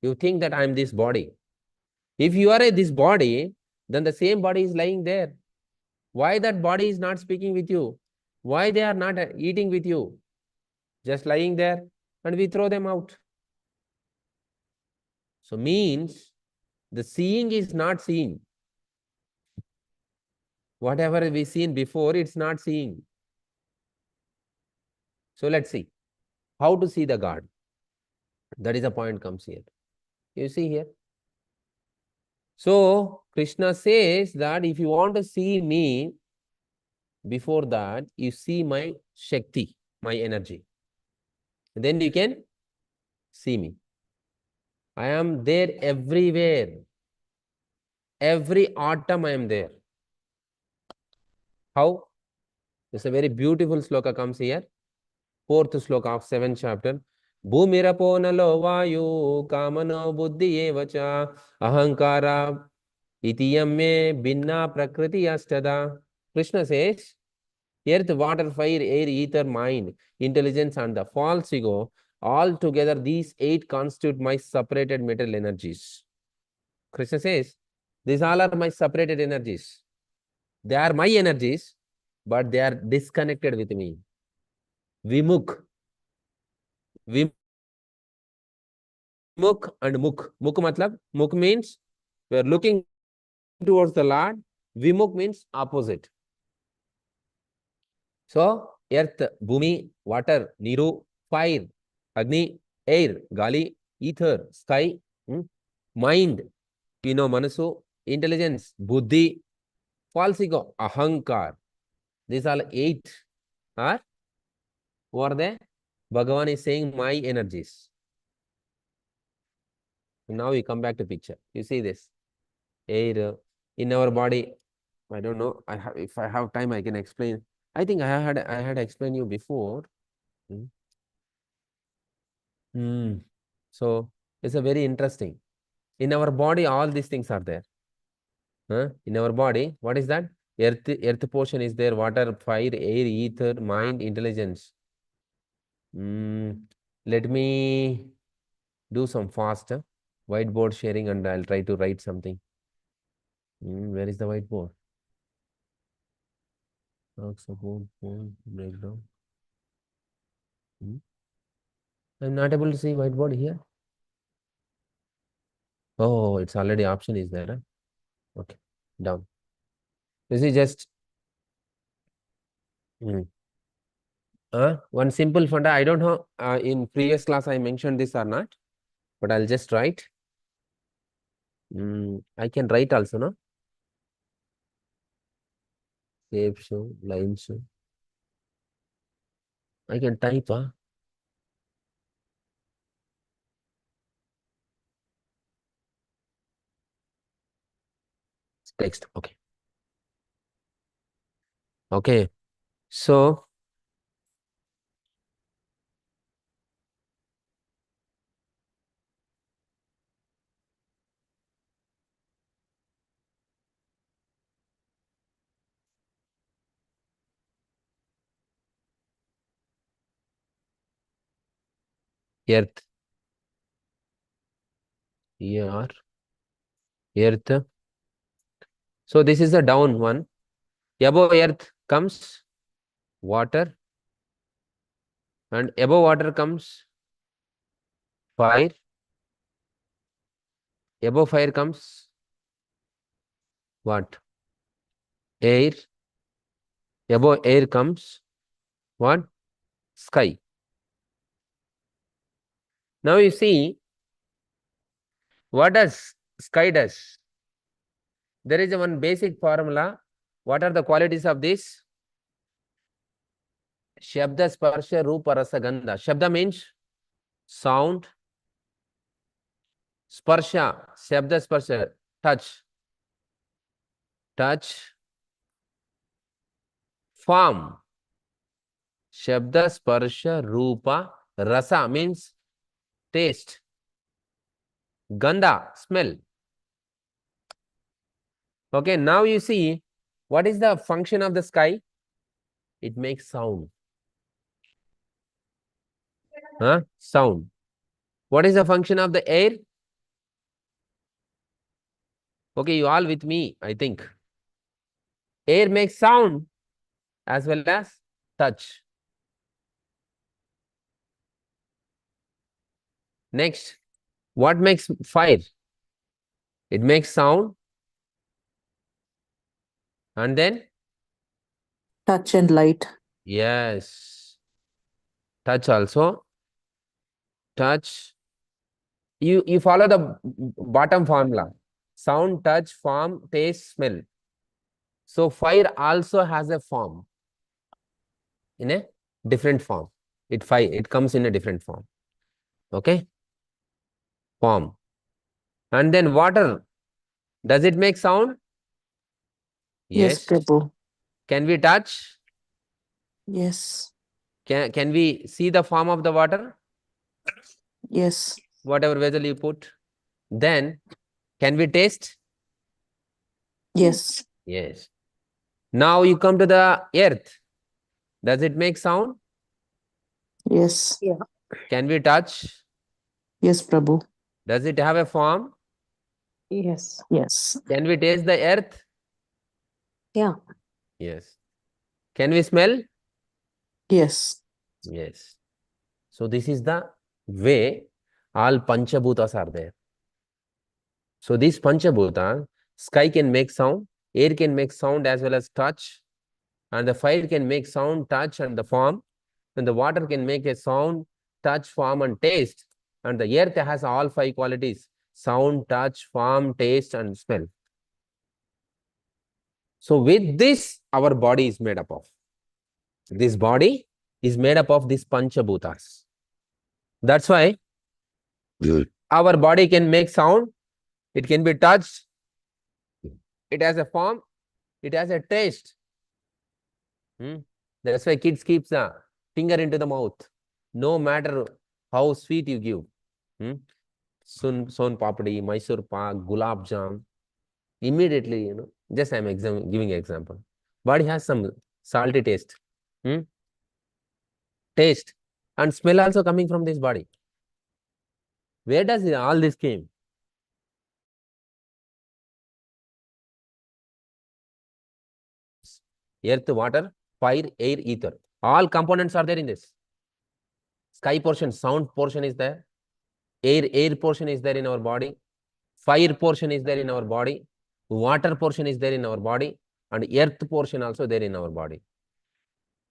You think that I am this body. If you are this body, then the same body is lying there. Why that body is not speaking with you? Why they are not eating with you? Just lying there, and we throw them out. So means the seeing is not seeing. Whatever we seen before, it's not seeing. So let's see how to see the God. That is the point comes here. You see here. So Krishna says that if you want to see me, before that you see my Shakti, my energy. Then you can see me. I am there everywhere. Every autumn I am there. How? It's a very beautiful sloka comes here. Fourth sloka of 7th chapter. Bhumirapo nalo vayu kamano buddhi evacha ahankara itiyam me binna prakriti astada. Krishna says, earth, water, fire, air, ether, mind, intelligence, and the false ego, all together these 8 constitute my separated material energies. Krishna says, these all are my separated energies. They are my energies, but they are disconnected with me. Vimukh. Vimukh and mukh. Mukh matlab, mukh means we are looking towards the Lord. Vimukh means opposite. So, earth, bhumi, water, niru, fire, agni, air, gali, ether, sky, mind, manasu, intelligence, buddhi, false ego, ahankar. These are 8 are, who are they? Bhagavan is saying my energies. Now we come back to picture. You see this. Air in our body. I don't know. If I have time, I can explain. I think I had explained you before. So it's a very interesting. In our body, all these things are there. In our body, what is that? Earth portion is there. Water, fire, air, ether, mind, intelligence. Let me do some fast whiteboard sharing, and I'll try to write something. Where is the whiteboard? Breakdown. I'm not able to see whiteboard here. Oh, it's already option is there. Okay, down. This is just one simple funda. I don't know in previous class I mentioned this or not, but I'll just write. I can write also, no? Shape show, line show. I can type, text. Okay. Okay. So Earth. Here. Earth. So this is the down one. Above earth comes water. And above water comes fire. Above fire comes what? Air. Above air comes what? Sky. Now you see, what does sky does? There is a one basic formula. What are the qualities of this? Shabda, Sparsha, Rupa, Rasa, Gandha. Shabda means sound. Sparsha, Shabda, Sparsha, touch. Touch. Form. Shabda, Sparsha, Rupa, Rasa means taste. Gandha, smell. Okay, now you see, what is the function of the sky? It makes sound. Huh? Sound. What is the function of the air? Okay, you all with me, I think. Air makes sound as well as touch. Next, what makes fire? It makes sound and then, Touch and light. yes, touch also. Touch. You follow the bottom formula. Sound, touch, form, taste, smell. So fire also has a form in a different form. It comes in a different form. Okay? Form. And then water. Does it make sound? Yes, Yes. Prabhu. Can we touch? Yes. Can we see the form of the water? Yes. Whatever vessel you put. Then, can we taste? Yes. Yes. Now you come to the earth. Does it make sound? Yes. Can we touch? Yes, Prabhu. Does it have a form? Yes. Yes. Can we taste the earth? Yeah. Yes. Can we smell? Yes. Yes. So this is the way all Panchabhutas are there. So these Panchabhuta, sky can make sound, air can make sound as well as touch, and the fire can make sound, touch, and the form, and the water can make a sound, touch, form, and taste, and the earth has all five qualities: sound, touch, form, taste, and smell. So with this, our body is made up of. This body is made up of these Panchabhutas. That's why our body can make sound, it can be touched, it has a form, it has a taste. That's why kids keep the finger into the mouth, no matter how sweet you give. Son papdi, Mysore pak, gulab jam. Immediately, just I'm giving example. Body has some salty taste. Taste and smell also coming from this body. Where does all this came? Earth, water, fire, air, ether. All components are there in this. Sky portion, sound portion is there. Air portion is there in our body. Fire portion is there in our body. Water portion is there in our body. And earth portion also there in our body.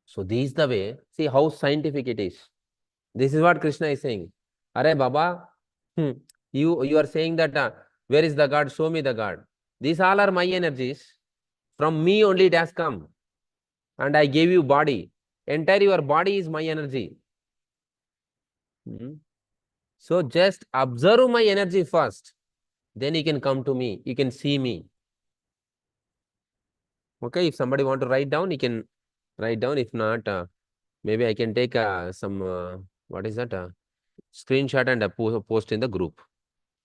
So this is the way. See how scientific it is. This is what Krishna is saying. Are Baba, you are saying that where is the God? Show me the God. These all are my energies. From me only it has come. And I gave you body. Entire your body is my energy. So just observe my energy first. Then you can come to me. You can see me. Okay, if somebody want to write down, you can write down. If not, maybe I can take some, what is that? Screenshot and post in the group.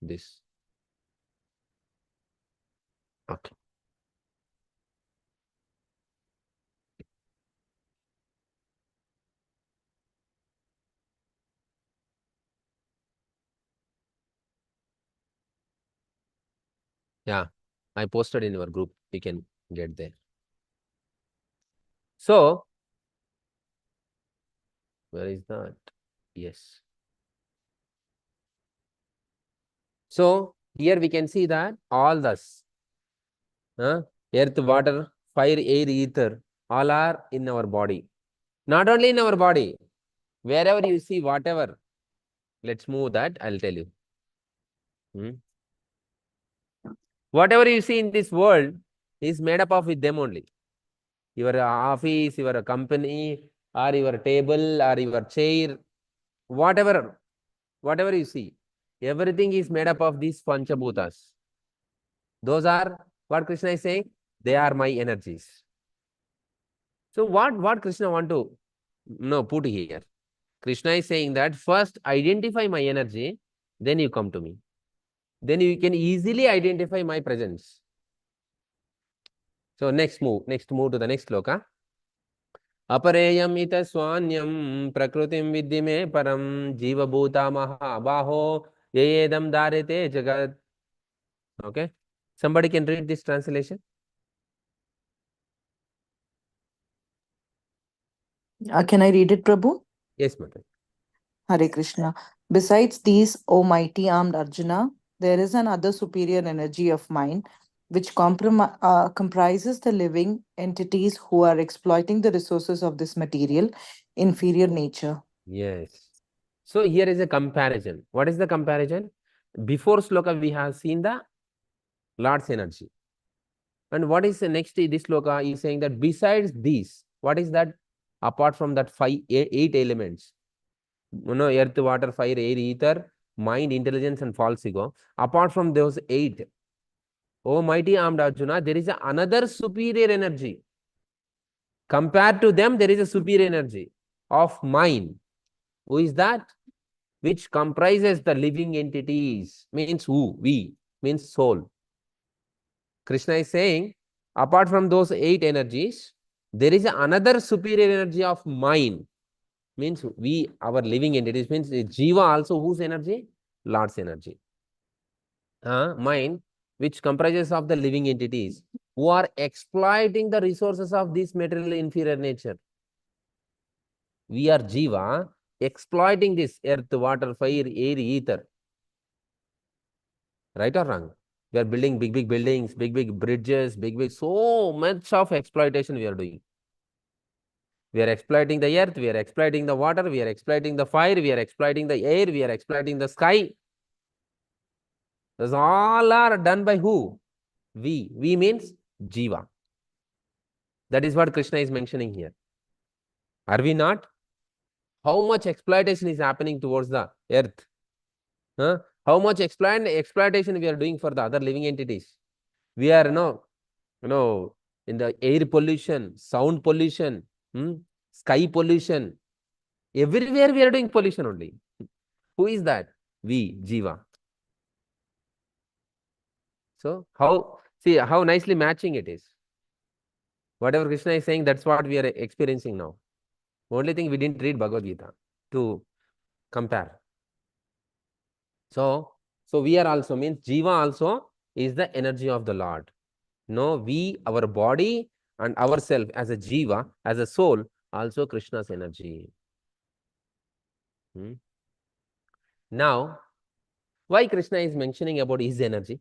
This. Okay. Yeah, I posted in your group. You can get there. So, where is that? Yes. So, here we can see that all this, earth, water, fire, air, ether, all are in our body. Not only in our body, wherever you see, whatever. Let's move that, I'll tell you. Whatever you see in this world is made up of with them only. Your office, your company, or your table, or your chair, whatever you see, everything is made up of these Panchabhutas. Those are what Krishna is saying, they are my energies. So what Krishna want to put here? Krishna is saying that first identify my energy, then you come to me. Then you can easily identify my presence. So next move to the next sloka. अपरेयम इत स्वान्यम प्रकृतिम विद्धि में परम जीवभूता महाबाहो येदम दारिते जगत. Okay, somebody can read this translation. Can I read it, Prabhu? Yes, Madhava. Hare Krishna. Besides these, O mighty armed Arjuna, there is another superior energy of mind which comprises the living entities who are exploiting the resources of this material, inferior nature. Yes. So here is a comparison. What is the comparison? Before sloka, we have seen the Lord's energy. And what is the next? This sloka is saying that besides these, what is that? Apart from that eight elements, earth, water, fire, air, ether, mind, intelligence, and false ego. Apart from those 8, O mighty armed Arjuna, there is another superior energy. Compared to them, there is a superior energy of mind. Who is that? Which comprises the living entities. Means who? We. Means soul. Krishna is saying, apart from those 8 energies, there is another superior energy of mind. Means we, our living entities, means Jiva also whose energy? Lord's energy. Mind, which comprises of the living entities who are exploiting the resources of this material inferior nature. We are Jiva exploiting this earth, water, fire, air, ether. Right or wrong? We are building big buildings, big bridges, so much of exploitation we are doing. We are exploiting the earth, we are exploiting the water, we are exploiting the fire, we are exploiting the air, we are exploiting the sky. Those all are done by who? We. We means Jiva. That is what Krishna is mentioning here. Are we not? How much exploitation is happening towards the earth? How much exploitation we are doing for the other living entities? We are, in the air pollution, sound pollution, sky pollution. Everywhere we are doing pollution only. Who is that? We, Jiva. So, see how nicely matching it is. Whatever Krishna is saying, that's what we are experiencing now. Only thing we didn't read Bhagavad Gita to compare. So we are also, means Jiva also is the energy of the Lord. No, we, our body and ourself as a Jiva, as a soul, also Krishna's energy. Now, why Krishna is mentioning about his energy?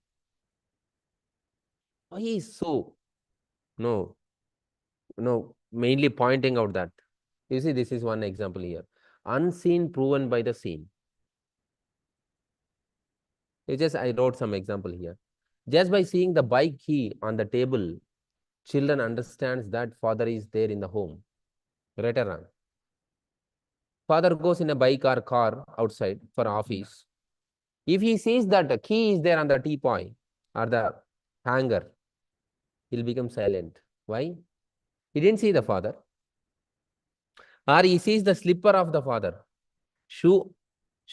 Why he is so, mainly pointing out that. You see, this is one example here. Unseen proven by the seen. I wrote some example here. Just by seeing the bike key on the table, children understands that father is there in the home. Right or wrong? Father goes in a bike or car outside for office. If he sees that the key is there on the teapot or the hanger, he'll become silent. Why? He didn't see the father. Or he sees the slipper of the father, shoe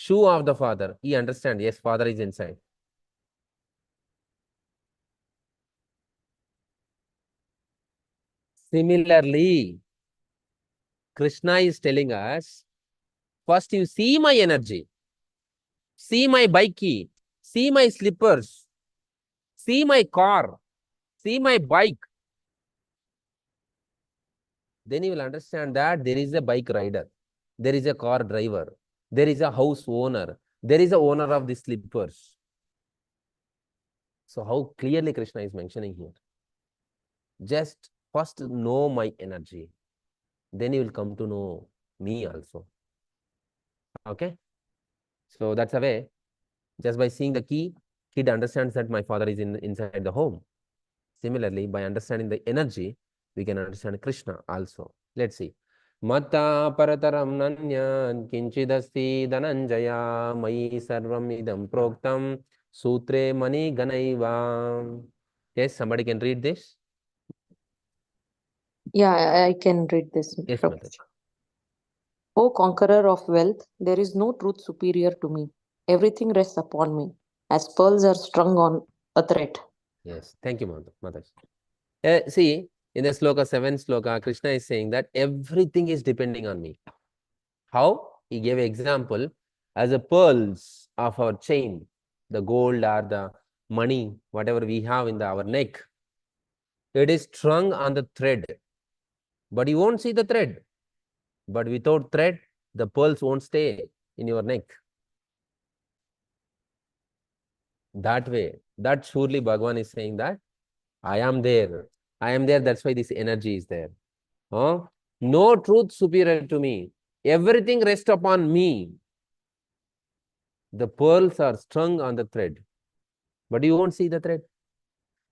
of the father. He understands, yes, father is inside. Similarly, Krishna is telling us, first you see my energy, see my bike key, see my slippers, see my car, see my bike, then you will understand that there is a bike rider, there is a car driver, there is a house owner, there is a owner of the slippers. So how clearly Krishna is mentioning here. Just first know my energy, then you will come to know me also. Okay? So that's a way. Just by seeing the key, kid understands that my father is inside the home. Similarly, by understanding the energy, we can understand Krishna also. Let's see. Mata parataram nanyan kinchidasti dhananjaya mai sarvam idam proktam sutre mani ganaiva. Yes, somebody can read this. Yeah, I can read this. Yes, Prabhu. Mataji. O conqueror of wealth, there is no truth superior to me. Everything rests upon me, as pearls are strung on a thread. Yes, thank you, Mataji. See, in the sloka, 7th sloka, Krishna is saying that everything is depending on me. How? He gave an example as the pearls of our chain, the gold or the money, whatever we have in our neck. It is strung on the thread, but you won't see the thread. But without thread, the pearls won't stay in your neck. That way, that surely Bhagavan is saying that I am there. I am there. That's why this energy is there. Huh? No truth superior to me. Everything rests upon me. The pearls are strung on the thread, but you won't see the thread.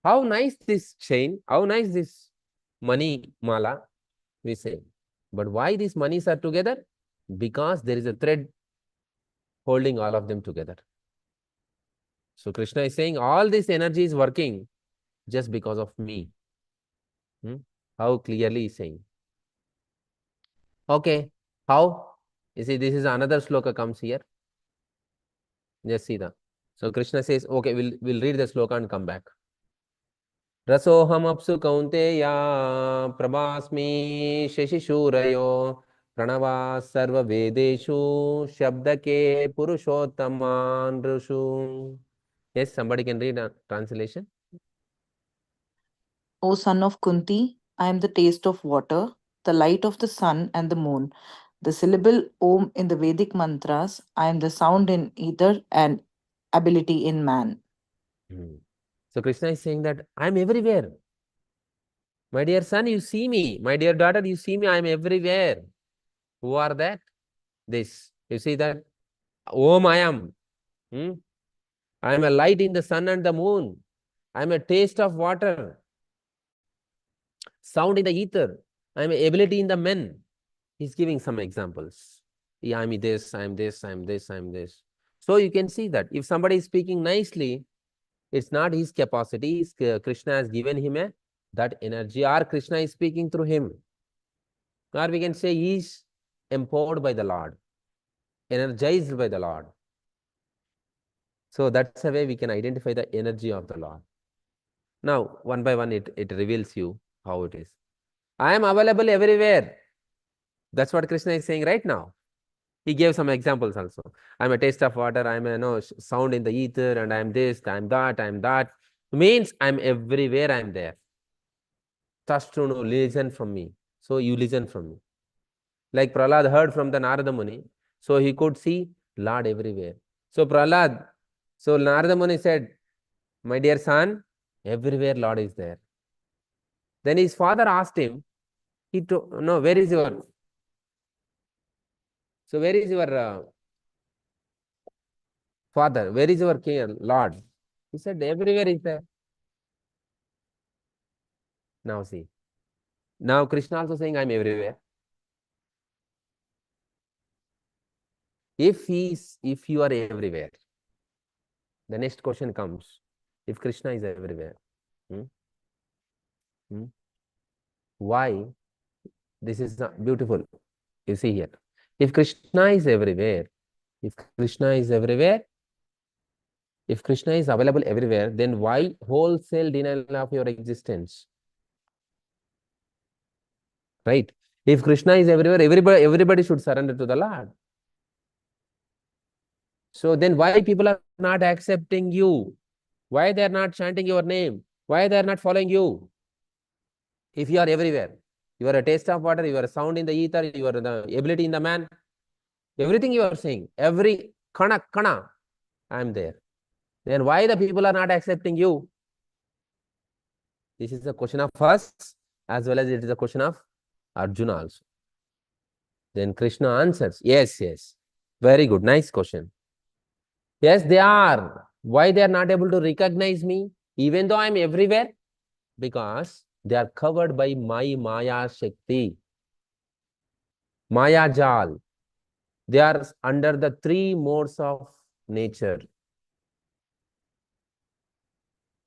How nice this chain, how nice this money mala, we say. But why these monies are together? Because there is a thread holding all of them together. So Krishna is saying all this energy is working just because of me. How clearly he is saying. Okay, how? You see, this is another sloka comes here. Just see that. So Krishna says, okay, we'll read the sloka and come back. रसोहम अपसु कौन्तेया प्रभास्मि शशिशूरयो प्रणवा सर्ववेदेषु शब्दके पुरुषोत्तमान् Rishu. Yes, somebody can read a translation. O son of Kunti, I am the taste of water, the light of the sun and the moon. The syllable Om in the Vedic mantras, I am the sound in ether and ability in man. So Krishna is saying that I am everywhere. My dear son, you see me. My dear daughter, you see me. I am everywhere. Who are that? This. You see that? Om I am. I am a light in the sun and the moon. I am a taste of water. Sound in the ether. I am a ability in the men. He's giving some examples. Yeah, I am this, I am this, I am this, I am this. So you can see that if somebody is speaking nicely, it's not his capacity. Krishna has given him that energy, or Krishna is speaking through him. Or we can say he is empowered by the Lord, energized by the Lord. So that's a way we can identify the energy of the Lord. Now, one by one, it reveals you how it is. I am available everywhere. That's what Krishna is saying right now. He gave some examples also. I am a taste of water, I am a sound in the ether, and I am this, I am that, I am that. Means I am everywhere, I am there. Trust to know, listen from me. So you listen from me. Like Prahlad heard from the Narada Muni, so he could see Lord everywhere. So Prahlad, so Narada Muni said, my dear son, everywhere Lord is there. Then his father asked him, no, where is your, so where is your father? Where is your king, Lord? He said, everywhere is there. Now see. Now Krishna also saying, I'm everywhere. If you are everywhere, the next question comes. If Krishna is everywhere, why? This is beautiful. You see here. If Krishna is everywhere, if Krishna is everywhere, if Krishna is available everywhere, then why wholesale denial of your existence? Right? If Krishna is everywhere, everybody should surrender to the Lord. So then why people are not accepting you? Why they are not chanting your name? Why they are not following you? If you are everywhere, you are a taste of water, you are a sound in the ether, you are the ability in the man, everything you are saying, every kana, I am there. Then why the people are not accepting you? This is a question of us, as well as it is a question of Arjuna also. Then Krishna answers, yes, yes. Very good, nice question. Yes, they are. Why they are not able to recognize me, even though I am everywhere? Because they are covered by my Maya Shakti, Maya Jal. They are under the three modes of nature.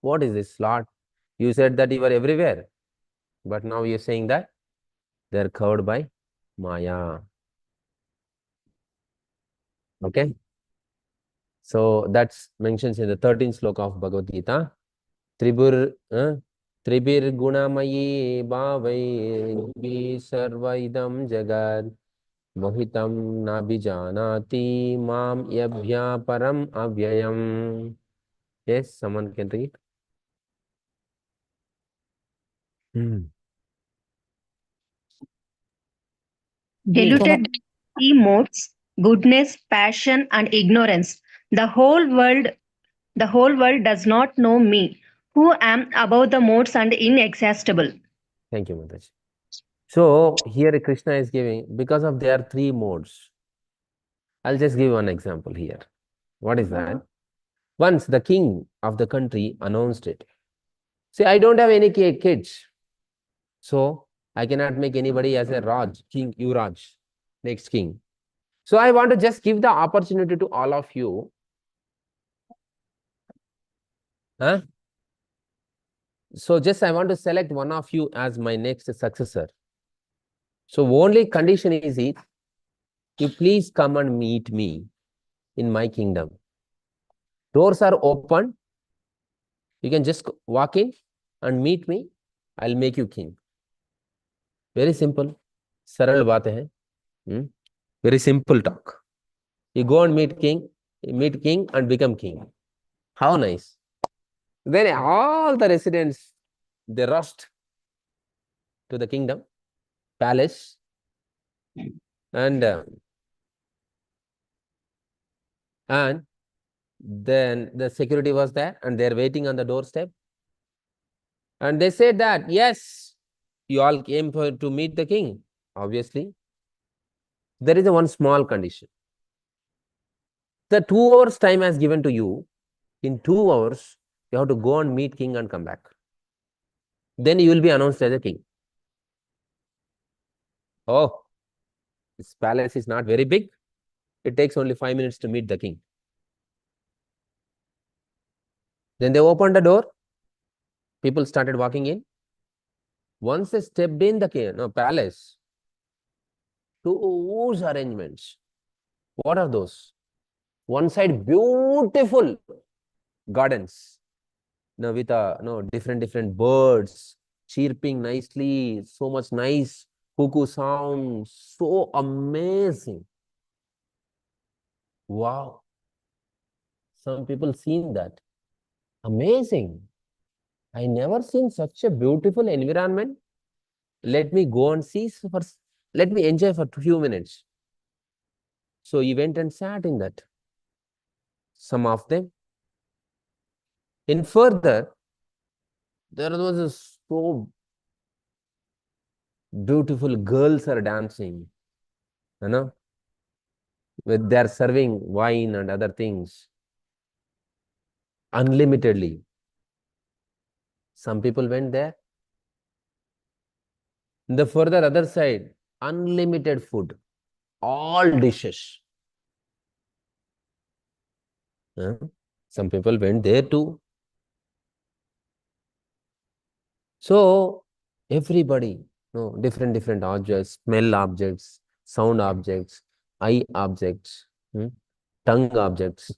What is this, Lord? You said that you are everywhere, but now you're saying that they are covered by Maya. Okay? So that's mentioned in the 13th sloka of Bhagavad Gita. Tribur Gunamayi Bhavai Sarvaidam Jagad Mohitam Nabijanati Mam Yabhya Param Avyayam. Yes, someone can read. Diluted three modes, goodness, passion, and ignorance. The whole world does not know me, who am above the modes and inexhaustible. Thank you, Mataji. So here Krishna is giving, because of their three modes. I'll just give one example here. What is that? Once the king of the country announced it. See, I don't have any kids. So I cannot make anybody as a Raj, king, Yuvraj, next king. So I want to just give the opportunity to all of you. Huh? So just I want to select one of you as my next successor. So only condition is it, you please come and meet me in my kingdom. Doors are open. You can just walk in and meet me. I'll make you king. Very simple. Saral baat hai. Very simple talk. You go and meet king and become king. How nice. Then all the residents, they rushed to the kingdom, palace, and then the security was there and they're waiting on the doorstep. And they said that, yes, you all came to meet the king. Obviously, there is a one small condition. The 2 hours time has given to you. In 2 hours, you have to go and meet king and come back. Then you will be announced as a king. Oh, this palace is not very big. It takes only 5 minutes to meet the king. Then they opened the door. People started walking in. Once they stepped in the palace, huge arrangements. What are those? One side, beautiful gardens. With different birds chirping nicely, so much nice cuckoo sound, so amazing. Wow. Some people seen that. Amazing. I never seen such a beautiful environment. Let me go and see first. Let me enjoy for a few minutes. So he went and sat in that. Some of them. In further, there was a so beautiful girls are dancing, they're serving wine and other things unlimitedly. Some people went there. In the further other side, unlimited food, all dishes. Some people went there too. So everybody, different objects, smell objects, sound objects, eye objects, tongue objects,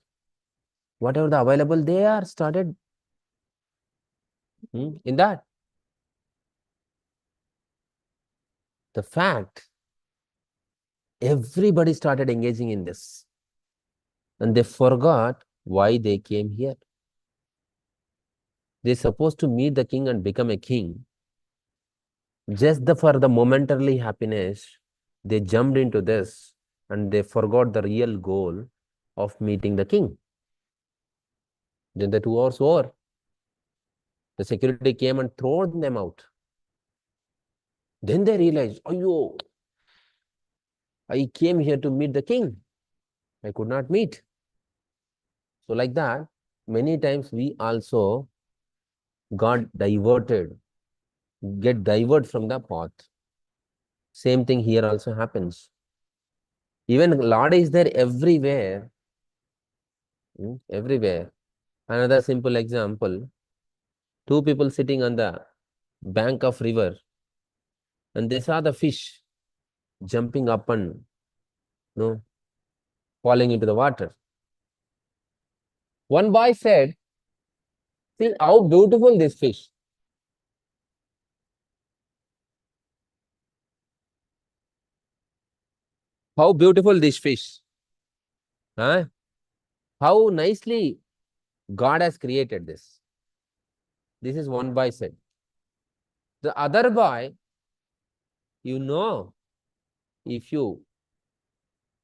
whatever the available, they are started in that. The fact, everybody started engaging in this. And they forgot why they came here. They're supposed to meet the king and become a king. Just for the momentarily happiness, they jumped into this and they forgot the real goal of meeting the king. Then the 2 hours over. The security came and thrown them out. Then they realized, oh, I came here to meet the king. I could not meet. So like that, many times we also get diverted from the path. Same thing here also happens. Even Lord is there everywhere. Everywhere. Another simple example. Two people sitting on the bank of river and they saw the fish jumping up and falling into the water. One boy said, see how beautiful this fish. How beautiful this fish. Huh? How nicely God has created this. This is one boy said. The other boy, if you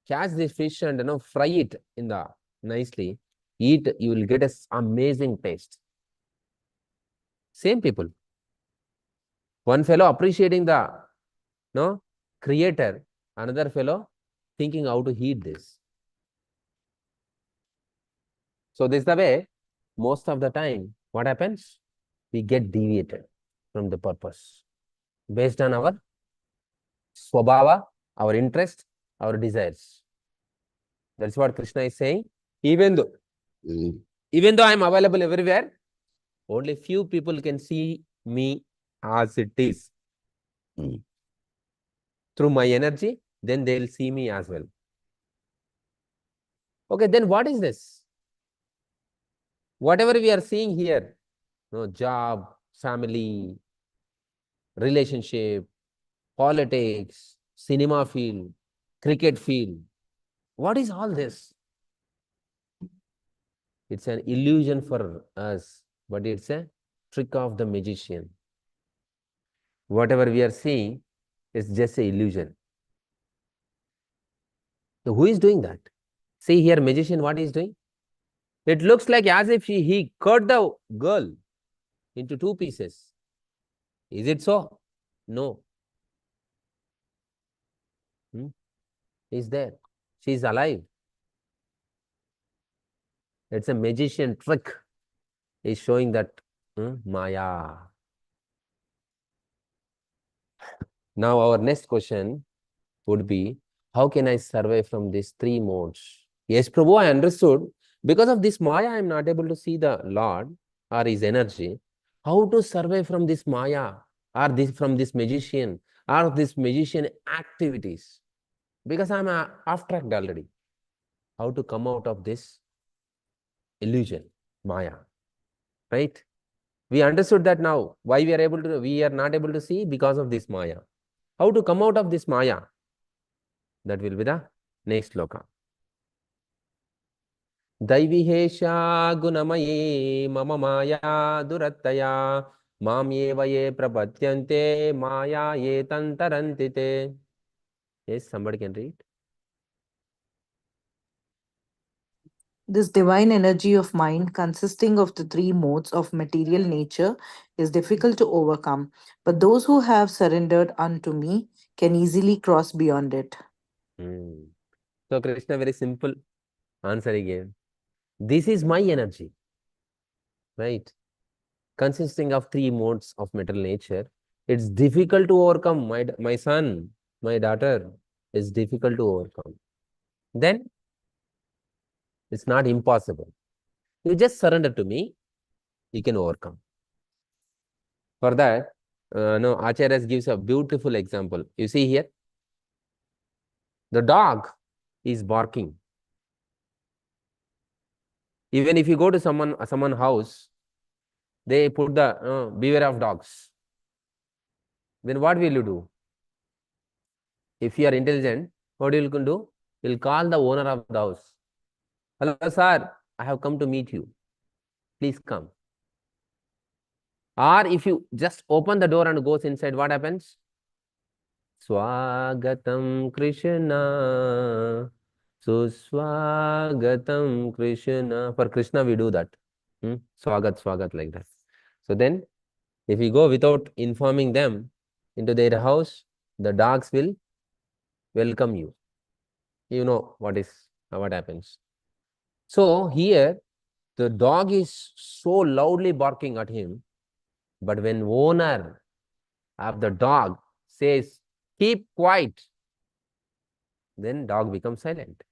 catch this fish and fry it in the nicely, eat, you will get an amazing taste. Same people. One fellow appreciating the creator, another fellow thinking how to eat this. So this is the way, most of the time, what happens? We get deviated from the purpose based on our swabhava, our interest, our desires. That's what Krishna is saying. Even though I am available everywhere, only few people can see me as it is. Through my energy, then they will see me as well. Okay, then what is this? Whatever we are seeing here, job, family, relationship, politics, cinema field, cricket field. What is all this? It's an illusion for us, but it's a trick of the magician. Whatever we are seeing is just an illusion. So who is doing that? See here, magician, what he is doing? It looks like as if he cut the girl into 2 pieces. Is it so? No. He's there. She's alive. It's a magician trick. He's showing that Maya. Now our next question would be, how can I survive from these 3 modes? Yes, Prabhu, I understood. Because of this Maya, I am not able to see the Lord or his energy. How to survive from this Maya or from this magician or this magician activities? Because I am off track already. How to come out of this illusion, Maya, right? We understood that now. Why we are not able to see? Because of this Maya. How to come out of this Maya? That will be the next sloka. Daivihesha gunamaye mama maya durattaya mam eva ye prapatyante maya ye tantarantite. Yes, somebody can read. This divine energy of mind, consisting of the 3 modes of material nature, is difficult to overcome, but those who have surrendered unto me can easily cross beyond it. So Krishna very simple answer again. This is my energy, right? Consisting of 3 modes of material nature. It's difficult to overcome. My son, my daughter, is difficult to overcome. Then it's not impossible. You just surrender to me, you can overcome. For that, Acharya gives a beautiful example. You see here, the dog is barking. Even if you go to someone's house, they put the beware of dogs. Then what will you do? If you are intelligent, what you will do? You'll call the owner of the house. Hello, sir, I have come to meet you. Please come. Or if you just open the door and goes inside, what happens? Swagatam Krishna. Suswagatam Krishna. For Krishna, we do that. Swagat, swagat, like that. So then, if we go without informing them into their house, the dogs will welcome you. You know what happens. So here, the dog is so loudly barking at him, but when owner of the dog says, keep quiet, then dog becomes silent.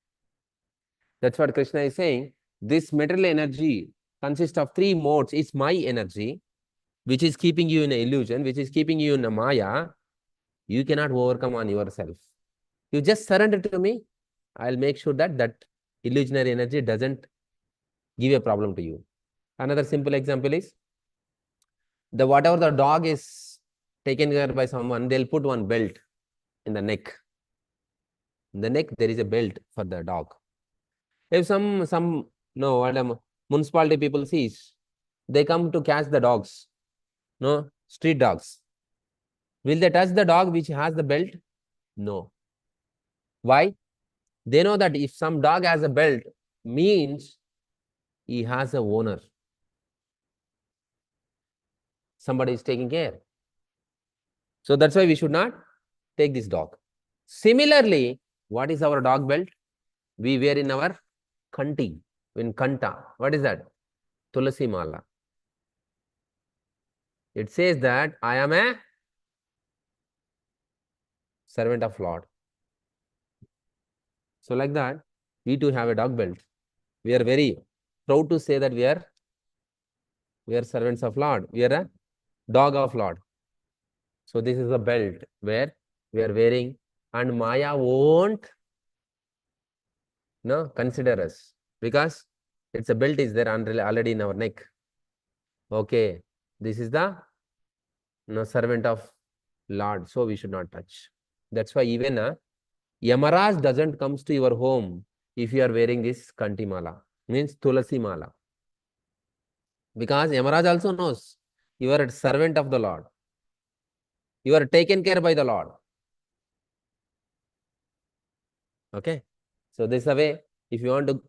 That's what Krishna is saying. This material energy consists of three modes. It's my energy, which is keeping you in an illusion, which is keeping you in a maya. You cannot overcome on yourself. You just surrender to me. I'll make sure that that illusionary energy doesn't give a problem to you. Another simple example is, whatever the dog is taken care by someone, they'll put one belt in the neck. In the neck, there is a belt for the dog. If municipality people sees, they come to catch the dogs, street dogs. Will they touch the dog which has the belt? No. Why? They know that if some dog has a belt, means he has a owner. Somebody is taking care. So that's why we should not take this dog. Similarly, what is our dog belt? We wear in our kanti, in kanta. What is that? Tulasi mala. It says that I am a servant of Lord. So like that, we too have a dog belt. We are very proud to say that we are servants of Lord. We are a dog of Lord. So this is a belt where we are wearing, and Maya won't consider us, because it's a belt is there already in our neck. Okay, this is the servant of Lord, so we should not touch. That's why even Yamaraj doesn't comes to your home if you are wearing this kanti mala, means tulasi mala. Because Yamaraj also knows you are a servant of the Lord. You are taken care by the Lord. Okay. So this is the way, if you want to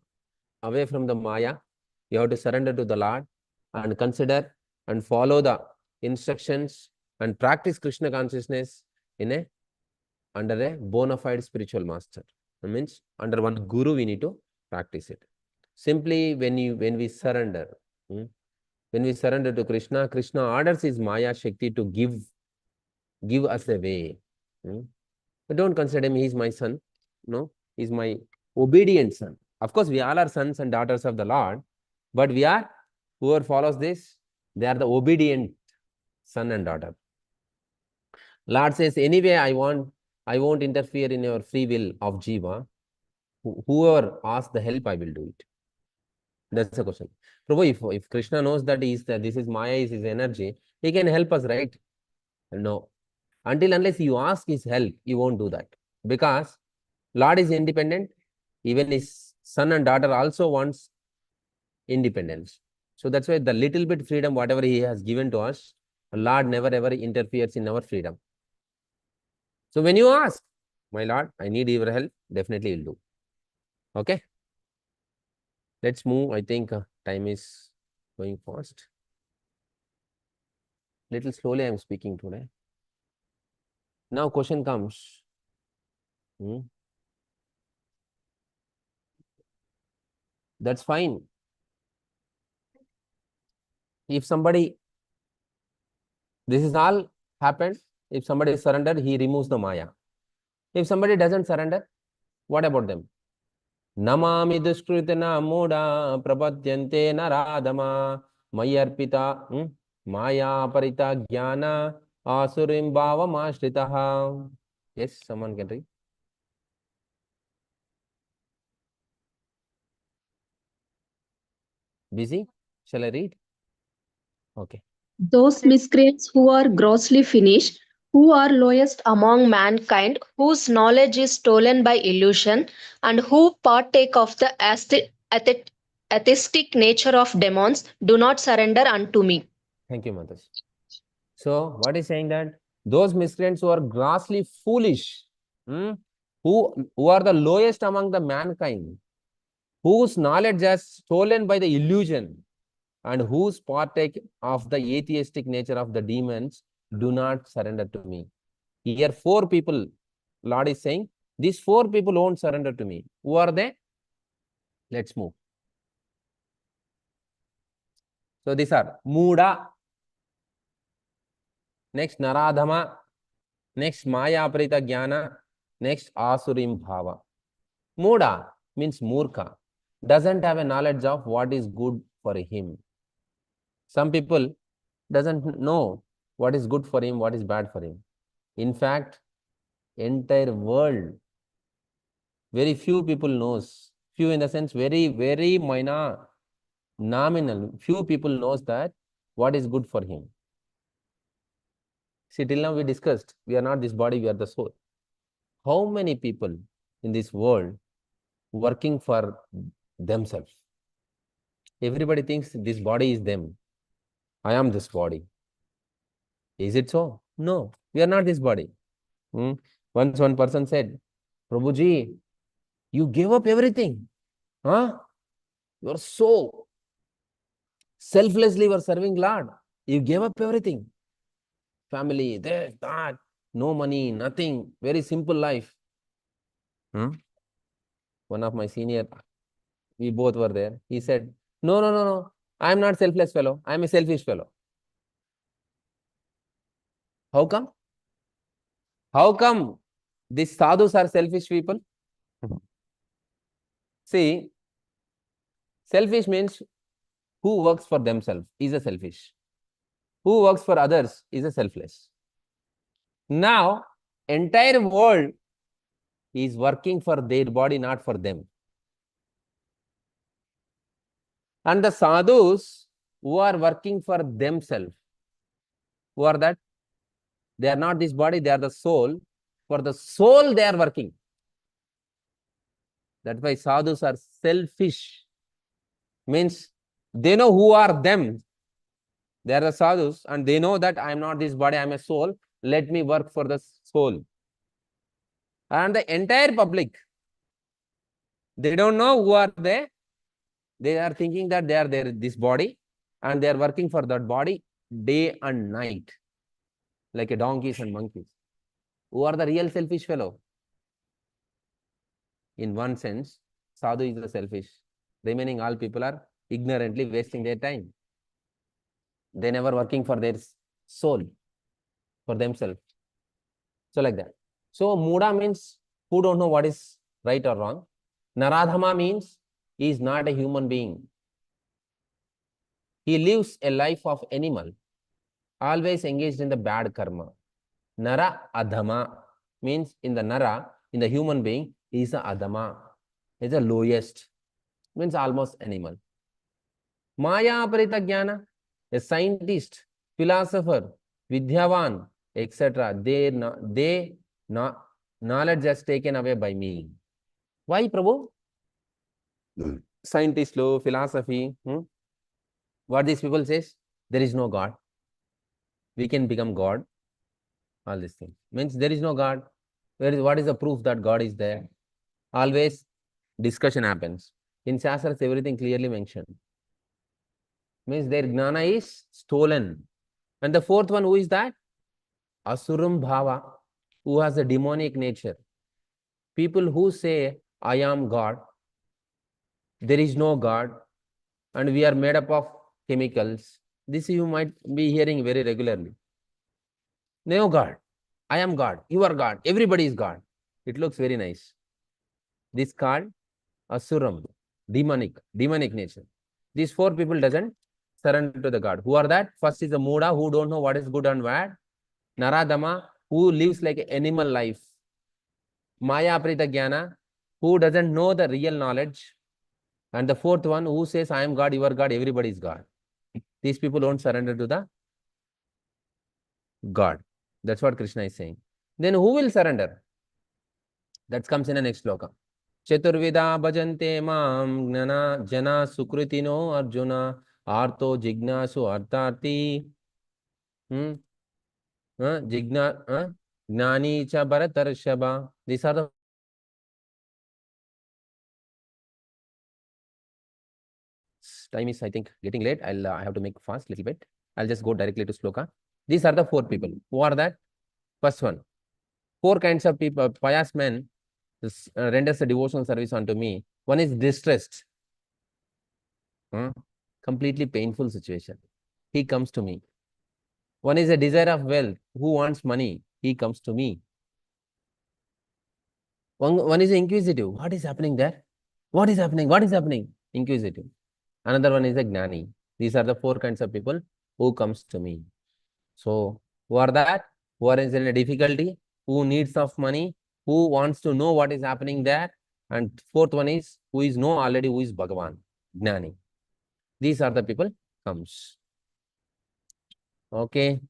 away from the Maya, you have to surrender to the Lord and consider and follow the instructions and practice Krishna consciousness under a bona fide spiritual master. That means under one guru we need to practice it. Simply when we surrender, when we surrender to Krishna, Krishna orders his Maya Shakti to give us a way. But don't consider him, he's my son. No, he's my obedient son. Of course, we all are sons and daughters of the Lord, but whoever follows this, they are the obedient son and daughter. Lord says, anyway, I won't interfere in your free will of Jiva. Whoever asks the help, I will do it. That's the question. Prabhu, if Krishna knows that this is Maya, is his energy, he can help us, right? No. Unless you ask his help, he won't do that. Because Lord is independent. Even his son and daughter also wants independence. So that's why the little bit freedom, whatever he has given to us, Lord never ever interferes in our freedom. So when you ask, my Lord, I need your help, definitely he'll do. Okay. Let's move. I think time is going fast. Little slowly I'm speaking today. Now question comes. That's fine. If somebody, this is all happened, if somebody surrendered, he removes the Maya. If somebody doesn't surrender, what about them? Namami duskritana muda prapadyante naradama mayarpita maya parita jnana asurim bhava mashritaha. Yes, someone can read. Busy? Shall I read? Okay. Those miscreants who are grossly finished, who are lowest among mankind, whose knowledge is stolen by illusion, and who partake of the atheistic nature of demons, do not surrender unto me. Thank you, Mataji. So, what is saying that those miscreants who are grossly foolish, who are the lowest among the mankind, whose knowledge is stolen by the illusion, and whose partake of the atheistic nature of the demons, do not surrender to me. Here, 4 people, Lord is saying, these 4 people won't surrender to me. Who are they? Let's move. So, these are Muda, next Naradhama, next Maya Prita Jnana, next Asurim Bhava. Muda means Murkha, doesn't have a knowledge of what is good for him. Some people doesn't know what is good for him, what is bad for him. In fact, entire world, very few people knows, few in the sense very minor, nominal, few people knows that what is good for him. See, till now we discussed, we are not this body, we are the soul. How many people in this world working for themselves? Everybody thinks this body is them. I am this body. Is it so? No, we are not this body. Once one person said, Prabhuji, you gave up everything. Huh? You are so selflessly, you are serving Lord. You gave up everything. Family, this, that, no money, nothing. Very simple life. One of my senior, we both were there. He said, no. I am not selfless fellow. I am a selfish fellow. How come? How come these sadhus are selfish people? See, selfish means who works for themselves is a selfish. Who works for others is a selfless. Now, entire world is working for their body, not for them. And the sadhus who are working for themselves, who are that? They are not this body, they are the soul. For the soul, they are working. That's why sadhus are selfish. Means they know who are them. They are the sadhus and they know that I am not this body, I am a soul. Let me work for the soul. And the entire public, they don't know who are they. They are thinking that they are there, this body, and they are working for that body day and night, like a donkeys and monkeys. Who are the real selfish fellow? In one sense, sadhu is the selfish. Remaining all people are ignorantly wasting their time. They never working for their soul, for themselves. So like that. So Muda means who don't know what is right or wrong. Naradhama means he is not a human being. He lives a life of animal, always engaged in the bad karma. Nara Adhama means in the Nara, in the human being, he is the Adhama. He is the lowest. Means almost animal. Maya Aparita Jnana, a scientist, philosopher, Vidyavan, etc. Knowledge is taken away by me. Why, Prabhu? Scientist, philosophy. What these people says? There is no God. We can become God. All these things. Means there is no God. What is the proof that God is there? Always discussion happens. In Shastras, everything clearly mentioned. Means their jnana is stolen. And the 4th one, who is that? Asuram Bhava, who has a demonic nature. People who say, I am God, there is no God, and we are made up of chemicals. This you might be hearing very regularly. No God, I am God, you are God, everybody is God. It looks very nice. This called Asuram, demonic nature. These 4 people doesn't surrender to the God. Who are that? First is the Muda, who don't know what is good and bad. Naradama, who lives like an animal life. Maya Aprita Jnana, who doesn't know the real knowledge. And the 4th one, who says, I am God, you are God, everybody is God. These people don't surrender to the God. That's what Krishna is saying. Then who will surrender? That comes in the next sloka. Chaturvida bhajante mam gnana jana sukritino arjuna Artho, Jignasu, Artharti, Gnani, Cha, Bharatarshaba. These are the time is, I think, getting late. I have to make fast little bit. I'll just go directly to Sloka. These are the four people. Who are that? First one. Four kinds of people, pious men, renders a devotional service unto me. One is distressed. Completely painful situation. He comes to me. One is a desire of wealth. Who wants money? He comes to me. One is inquisitive. What is happening there? What is happening? What is happening? Inquisitive. Another one is a gnani. These are the four kinds of people who comes to me. So, who are that? Who are in a difficulty? Who needs of money? Who wants to know what is happening there? And fourth one is who is know already who is Bhagavan, gnani. These are the people comes. Okay.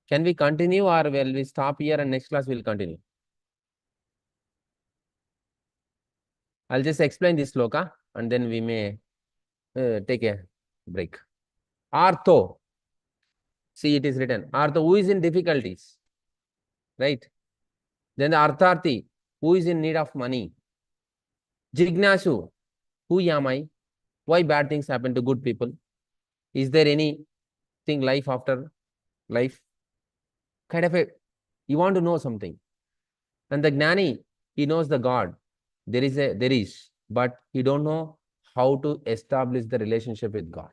Can we continue or will we stop here and next class we'll continue? I'll just explain this sloka and then we may take a break. Artho. See, it is written. Artho, who is in difficulties? Right? Then the Artharthi, who is in need of money? Jignasu, who am I? Why bad things happen to good people? Is there anything life after life? Kind of you want to know something. And the Gnani, he knows the God. There is, but he don't know how to establish the relationship with God.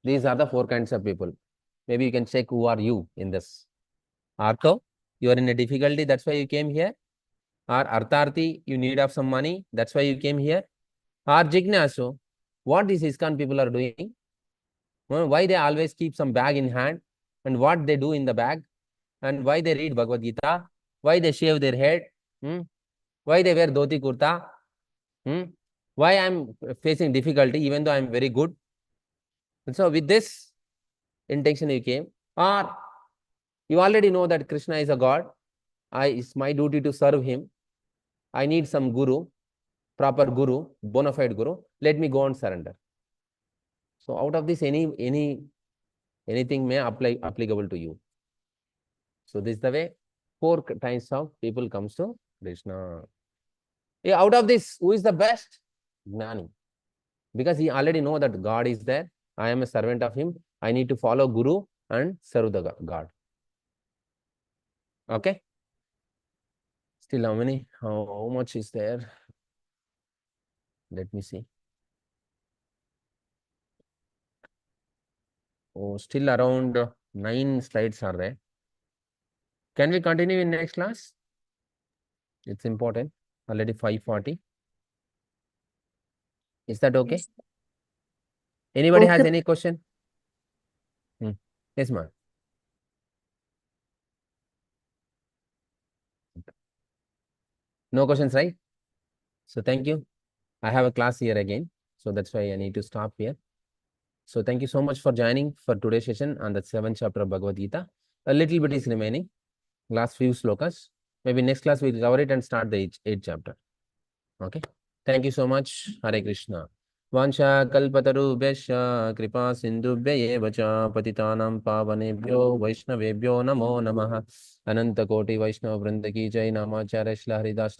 These are the four kinds of people. Maybe you can check who are you in this. Artho, you are in a difficulty, that's why you came here. Or Artharthi, you need of some money, that's why you came here. Or Jignasu, what these ISKCON people are doing? Why they always keep some bag in hand and what they do in the bag and why they read Bhagavad Gita, why they shave their head, why they wear dhoti kurta, why I'm facing difficulty even though I'm very good. And so with this intention you came, or you already know that Krishna is a God, it's my duty to serve him. I need some guru, proper guru, bona fide guru. Let me go and surrender. So out of this, anything may applicable to you. So this is the way four kinds of people comes to Krishna. Out of this, who is the best? Gnani. Because he already know that God is there. I am a servant of him. I need to follow Guru and serve the God. Okay. Still how many? How much is there? Let me see. Oh, still around 9 slides are there. Can we continue in next class? It's important. Already 5:40. Is that okay? Yes. Anybody has any question? Yes, ma'am. No questions, right? So thank you. I have a class here again. So that's why I need to stop here. So thank you so much for joining for today's session on the 7th chapter of Bhagavad Gita. A little bit is remaining. Last few slokas. Maybe next class we'll cover it and start the 8th chapter. Okay. Thank you so much. Hare Krishna. Vansha kalpatarubhyasya kripa sindhubhya eva cha patitanam pavanebhyo vaishnavebhyo namo namaha. Ananta koti vaishnava vrinda ki jai namacharya shri Haridas